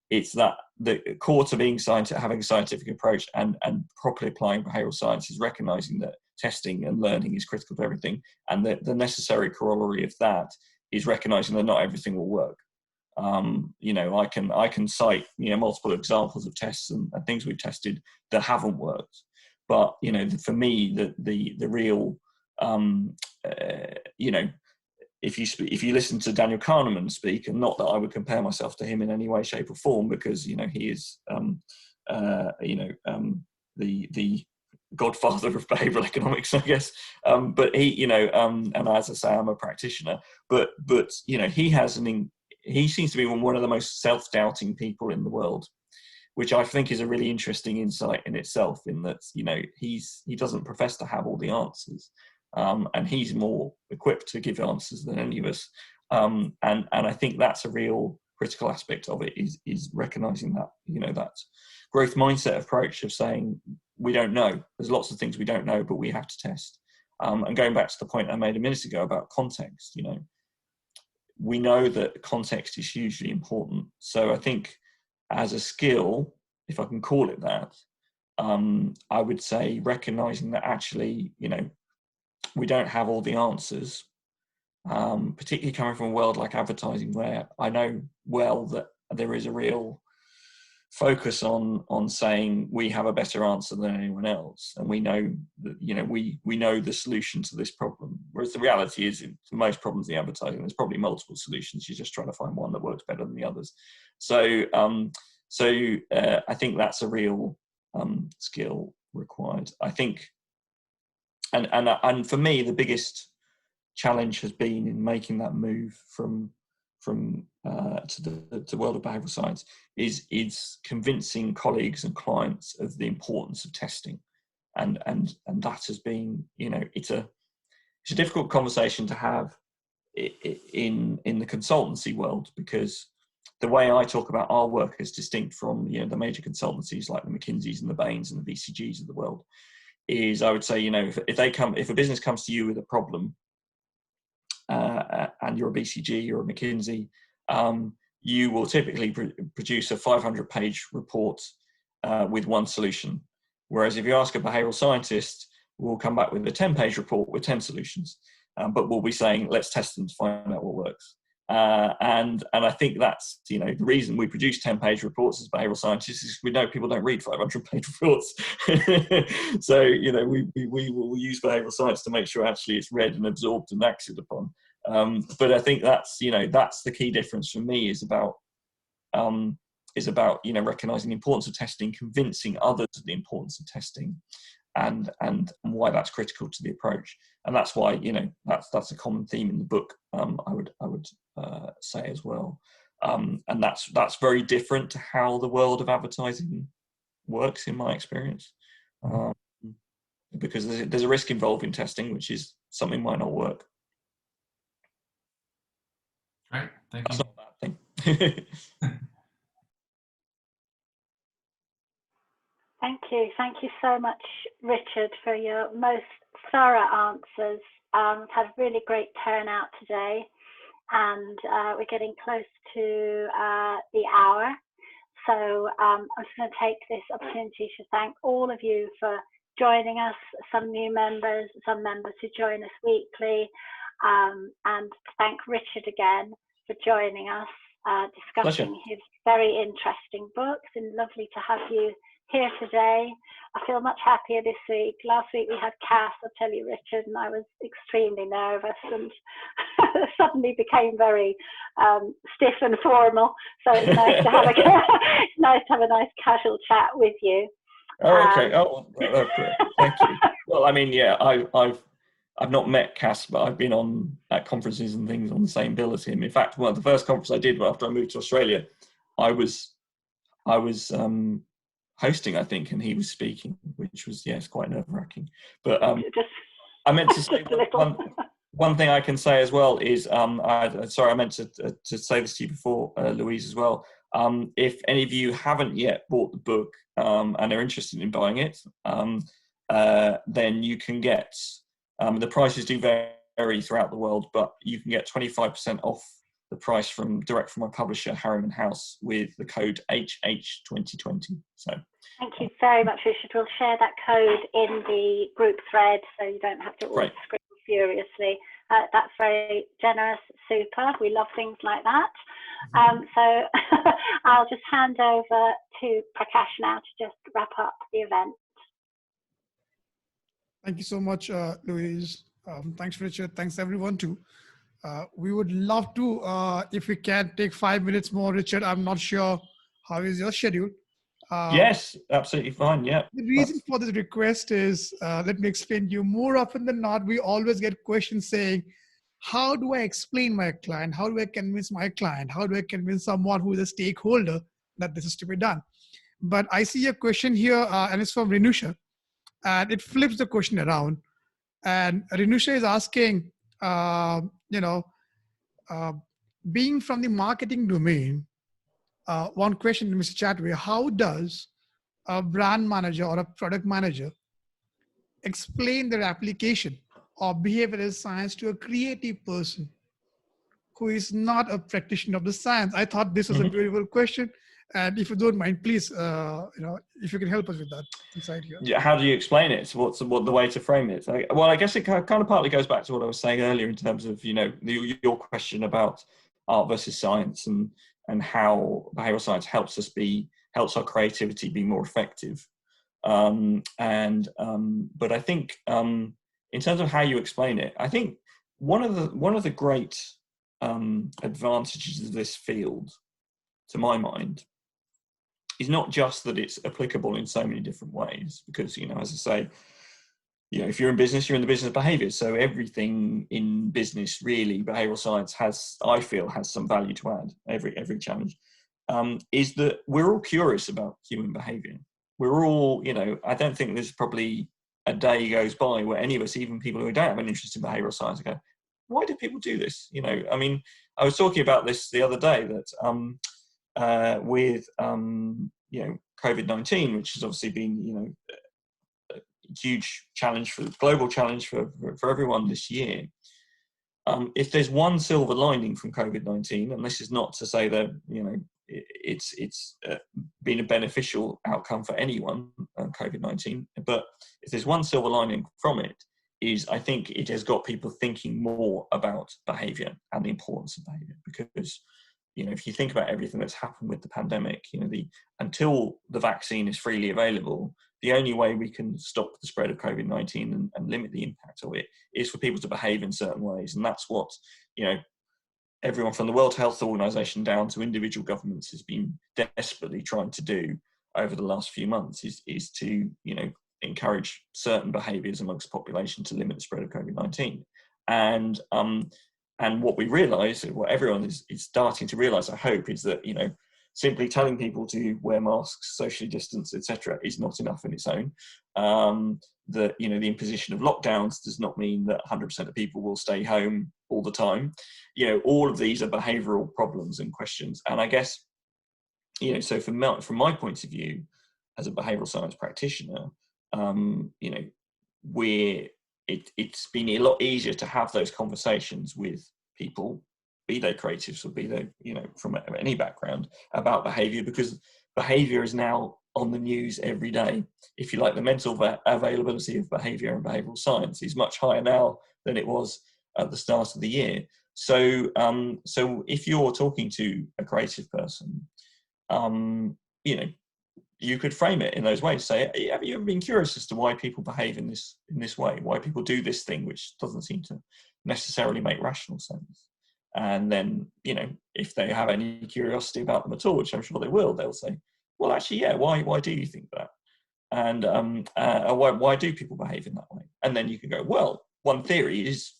it's that the core to being having a scientific approach and properly applying behavioural science is recognising that testing and learning is critical to everything, and the necessary corollary of that is recognising that not everything will work. I can cite multiple examples of tests and things we've tested that haven't worked, but for me the real if you listen to Daniel Kahneman speak, and not that I would compare myself to him in any way, shape, or form, because he is the godfather of behavioural economics, I guess. But he, and as I say, I'm a practitioner. But he seems to be one of the most self-doubting people in the world, which I think is a really interesting insight in itself. In that, he doesn't profess to have all the answers. And he's more equipped to give answers than any of us. And I think that's a real critical aspect of it, is recognizing that, that growth mindset approach of saying, we don't know. There's lots of things we don't know, but we have to test. And going back to the point I made a minute ago about context, we know that context is hugely important. So I think as a skill, if I can call it that, I would say recognizing that actually, we don't have all the answers, particularly coming from a world like advertising, where I know well that there is a real focus on saying we have a better answer than anyone else, and we know that we know the solution to this problem. Whereas the reality is, for most problems in advertising, there's probably multiple solutions. You're just trying to find one that works better than the others. So I think that's a real skill required. I think. And for me, the biggest challenge has been in making that move from to the world of behavioural science is convincing colleagues and clients of the importance of testing, and that has been, it's a difficult conversation to have in the consultancy world, because the way I talk about our work is distinct from the major consultancies like the McKinseys and the Bains and the BCGs of the world. Is, I would say, if a business comes to you with a problem, and you're a BCG or a McKinsey, you will typically produce a 500-page report with one solution. Whereas if you ask a behavioural scientist, we'll come back with a 10-page report with 10 solutions, but we'll be saying, let's test them to find out what works. And I think that's, the reason we produce 10-page reports as behavioural scientists is we know people don't read 500-page reports. So, we will use behavioural science to make sure actually it's read and absorbed and acted upon. But I think that's, that's the key difference for me, is about recognising the importance of testing, convincing others of the importance of testing, and why that's critical to the approach. And that's why, that's a common theme in the book, I would say as well. And that's very different to how the world of advertising works, in my experience, because there's a risk involved in testing, which is something might not work. Great, thank you. That's not a bad thing. Thank you so much, Richard, for your most thorough answers. We've had a really great turnout today, and we're getting close to the hour. So I'm just going to take this opportunity to thank all of you for joining us, some new members, some members who join us weekly, and thank Richard again for joining us, discussing his very interesting books, and lovely to have you here today. I feel much happier this week. Last week we had Cass, I'll tell you, Richard, and I was extremely nervous and suddenly became very stiff and formal. So it's nice to have a nice casual chat with you. Oh, okay. Thank you. Well, I mean, yeah, I've not met Cass, but I've been on at conferences and things on the same bill as him. In fact, well, the first conference I did after I moved to Australia, I was hosting, I think, and he was speaking, which was, yes, quite nerve-wracking. But I meant to say one thing I can say as well is, sorry, I meant to say this to you before, Louise, as well. If any of you haven't yet bought the book and are interested in buying it, then you can get, the prices do vary throughout the world, but you can get 25% off the price direct from my publisher, Harriman House, with the code HH2020. So thank you very much, Richard. We'll share that code in the group thread, so you don't have to all scribble furiously. That's very generous, super. We love things like that. So I'll just hand over to Prakash now to just wrap up the event. Thank you so much, Louise. Thanks, Richard. Thanks, everyone, too. We would love to, if we can, take 5 minutes more. Richard, I'm not sure how is your schedule. Yes, absolutely fine. Yeah. The reason for this request is, let me explain to you. More often than not, we always get questions saying, how do I explain my client? How do I convince my client? How do I convince someone who is a stakeholder that this is to be done? But I see a question here, and it's from Renusha, and it flips the question around. And Renusha is asking, being from the marketing domain, one question to Mr. Chataway: how does a brand manager or a product manager explain their application of behavioral science to a creative person who is not a practitioner of the science? I thought this was a beautiful question, and if you don't mind, please, if you can help us with that inside here. Yeah, how do you explain it? So what's the way to frame it? Well, I guess it kind of partly goes back to what I was saying earlier in terms of your question about art versus science and how behavioral science helps our creativity be more effective. But I think in terms of how you explain it, I think one of the great advantages of this field, to my mind, is not just that it's applicable in so many different ways, because, as I say, if you're in business, you're in the business of behavior. So everything in business, really, behavioral science I feel has some value to add. Every challenge is that we're all curious about human behavior. We're all, I don't think there's probably a day goes by where any of us, even people who don't have an interest in behavioral science, go, why do people do this? I mean, I was talking about this the other day that with COVID-19, which has obviously been a huge challenge, global challenge for everyone this year. If there's one silver lining from COVID-19, and this is not to say that it's been a beneficial outcome for anyone, COVID-19, but if there's one silver lining from it, is I think it has got people thinking more about behavior and the importance of behavior, because if you think about everything that's happened with the pandemic, until the vaccine is freely available, the only way we can stop the spread of COVID-19 and limit the impact of it is for people to behave in certain ways. And that's what, everyone from the World Health Organization down to individual governments has been desperately trying to do over the last few months is to, encourage certain behaviors amongst the population to limit the spread of COVID-19. And And what we realize, what everyone is starting to realize, I hope, is that, you know, simply telling people to wear masks, socially distance, etc., is not enough in its own. That, you know, the imposition of lockdowns does not mean that 100% of people will stay home all the time. You know, all of these are behavioural problems and questions. And I guess, you know, so from my point of view, as a behavioural science practitioner, you know, it's been a lot easier to have those conversations with people, be they creatives or be they, you know, from any background, about behaviour, because behaviour is now on the news every day. If you like, the mental availability of behaviour and behavioural science is much higher now than it was at the start of the year. So, so if you're talking to a creative person, you know, you could frame it in those ways. Say, have you ever been curious as to why people behave in this way? Why people do this thing which doesn't seem to necessarily make rational sense? And then, you know, if they have any curiosity about them at all, which I'm sure they will, they'll say, well, actually, yeah, why do you think that? And why do people behave in that way? And then you can go, well, one theory is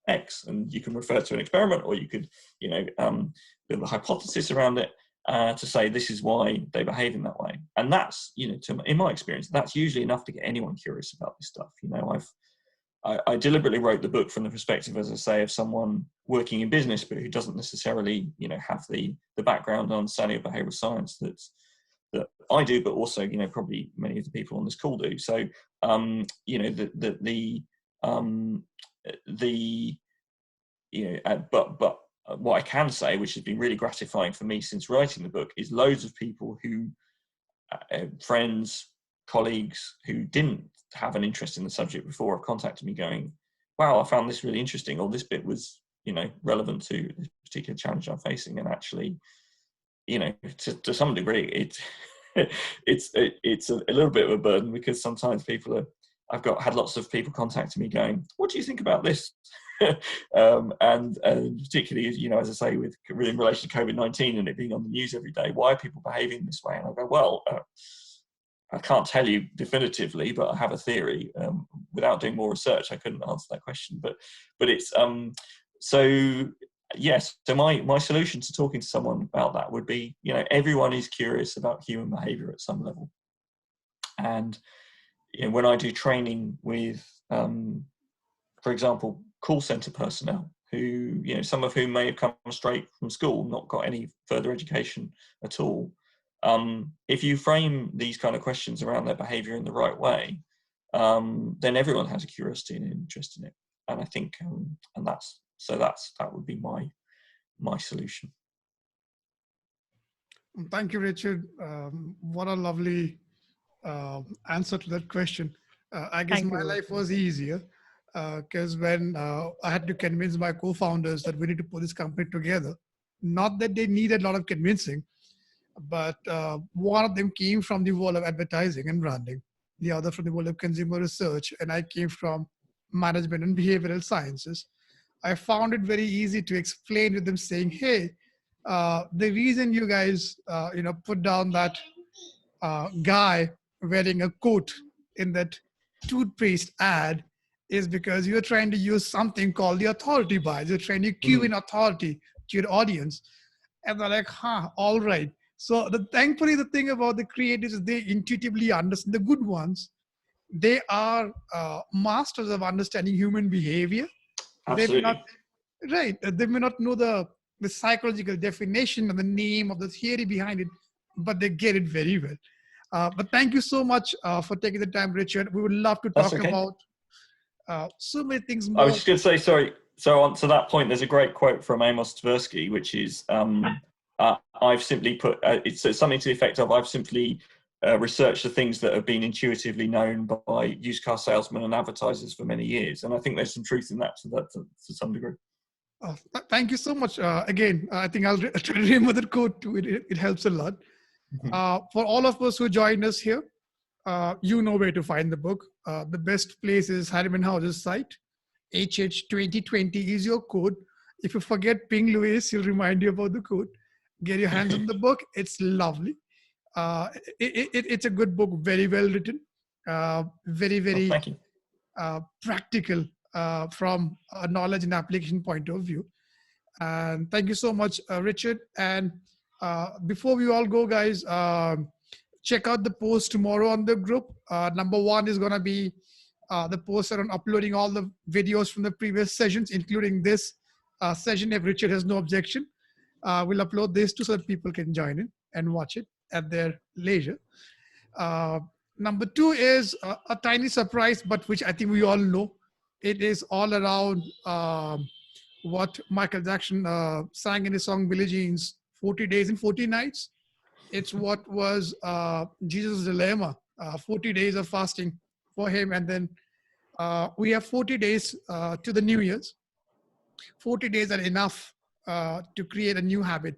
X, and you can refer to an experiment, or you could, you know, build a hypothesis around it. To say this is why they behave in that way. And that's, you know, in my experience, that's usually enough to get anyone curious about this stuff. You know, I deliberately wrote the book from the perspective, as I say, of someone working in business, but who doesn't necessarily, you know, have the background on understanding of behavioural science that I do, but also, you know, probably many of the people on this call do. So, you know, you know, but what I can say, which has been really gratifying for me since writing the book, is loads of people who, friends, colleagues who didn't have an interest in the subject before, have contacted me going, wow, I found this really interesting, or this bit was, you know, relevant to this particular challenge I'm facing. And actually, you know, to some degree, it's a little bit of a burden, because sometimes people are, I've had lots of people contacting me going, what do you think about this? And particularly, you know, as I say, with in relation to COVID-19 and it being on the news every day, why are people behaving this way? And I go, well, I can't tell you definitively, but I have a theory. Without doing more research, I couldn't answer that question. But it's so yes. So my solution to talking to someone about that would be, you know, everyone is curious about human behaviour at some level, and you know, when I do training with, for example, call centre personnel, who, you know, some of whom may have come straight from school, not got any further education at all. If you frame these kind of questions around their behaviour in the right way, then everyone has a curiosity and an interest in it. And I think, and that would be my solution. Thank you, Richard. What a lovely answer to that question. I guess my life was easier because when I had to convince my co-founders that we need to put this company together, not that they needed a lot of convincing, but one of them came from the world of advertising and branding, the other from the world of consumer research, and I came from management and behavioral sciences. I found it very easy to explain to them, saying, hey, the reason you guys put down that guy wearing a coat in that toothpaste ad is because you're trying to use something called the authority bias. You're trying to cue in authority to your audience. And they're like, all right. So thankfully, the thing about the creatives is they intuitively understand, the good ones. They are masters of understanding human behavior. Absolutely. They may not know the psychological definition of the name of the theory behind it, but they get it very well. But thank you so much for taking the time, Richard. We would love to talk about so many things more. I was just going to say, sorry. So on to that point, there's a great quote from Amos Tversky, which is, I've simply put, it's something to the effect of, I've simply researched the things that have been intuitively known by used car salesmen and advertisers for many years. And I think there's some truth in that to some degree. Thank you so much. Again, I think I'll try to remember that quote too. It helps a lot. For all of us who joined us here, you know where to find the book. The best place is Harriman House's site. HH2020 is your code. If you forget Ping Louis, he'll remind you about the code. Get your hands on the book. It's lovely. It's a good book, very well written, very thank you. Practical from a knowledge and application point of view. And thank you so much, Richard. And before we all go, guys, check out the post tomorrow on the group. Number one is going to be the post on uploading all the videos from the previous sessions, including this session, if Richard has no objection. We'll upload this too so that people can join in and watch it at their leisure. Number two is a tiny surprise, but which I think we all know. It is all around what Michael Jackson sang in his song Billie Jean's 40 Days and 40 Nights. It's what was Jesus' dilemma, 40 days of fasting for him. And then we have 40 days to the New Year's. 40 days are enough to create a new habit.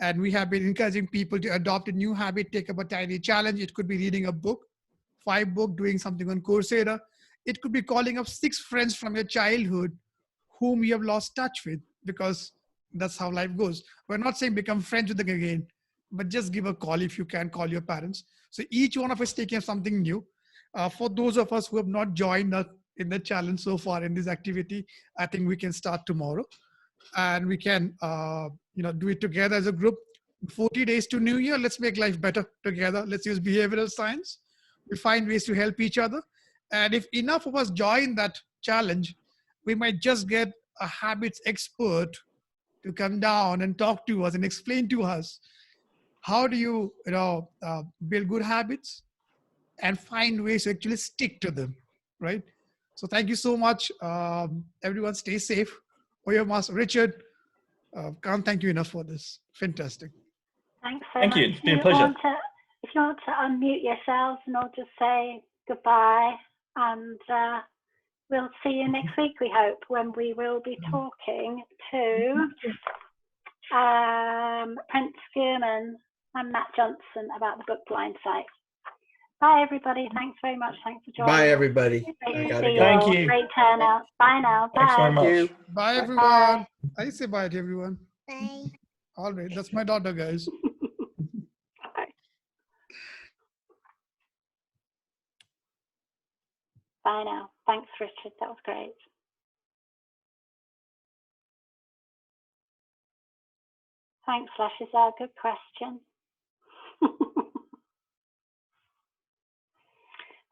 And we have been encouraging people to adopt a new habit, take up a tiny challenge. It could be reading a book, 5 books, doing something on Coursera. It could be calling up 6 friends from your childhood whom you have lost touch with, because that's how life goes. We're not saying become friends with them again, but just give a call if you can, call your parents. So each one of us taking up something new. For those of us who have not joined in the challenge so far in this activity, I think we can start tomorrow. And we can do it together as a group. 40 days to New Year, let's make life better together. Let's use behavioral science. We find ways to help each other. And if enough of us join that challenge, we might just get a habits expert to come down and talk to us and explain to us how do you build good habits and find ways to actually stick to them, right? So thank you so much. Everyone stay safe. Oyo Mas, Richard, can't thank you enough for this. Fantastic. Thanks so Thank much. you. It's been a pleasure. If you want to unmute yourselves, and I'll just say goodbye, and we'll see you next week, we hope, when we will be talking to Prince Gearman and Matt Johnson about the book Blind Sight. Bye, everybody. Thanks very much. Thanks for joining. Bye, everybody. Great to I see you gotta go. all. Thank you. Great turnout. Bye now. Thanks Bye. very much. Bye, everyone. Bye. I say bye to everyone. Bye. All right. That's my daughter, guys. Bye now. Thanks, Richard. That was great. Thanks, Lashizar. Good question.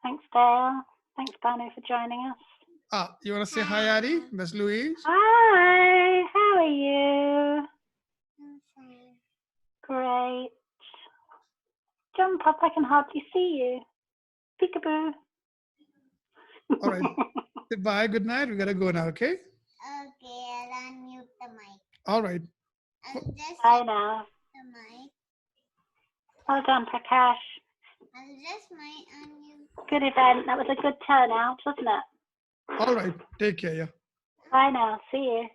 Thanks, Dale. Thanks, Banu, for joining us. You want to say hi, Ari? That's Louise. Hi. How are you? I'm fine. Great. Jump up. I can hardly see you. Peekaboo. All right. Say bye. Good night. We got to go now, okay? Okay, I'll unmute the mic. All right. I'll just Bye now. the mic. Well done, Prakash. I'll just unmute. Good event. That was a good turnout, wasn't it? All right. Take care. Yeah. Bye now. See you.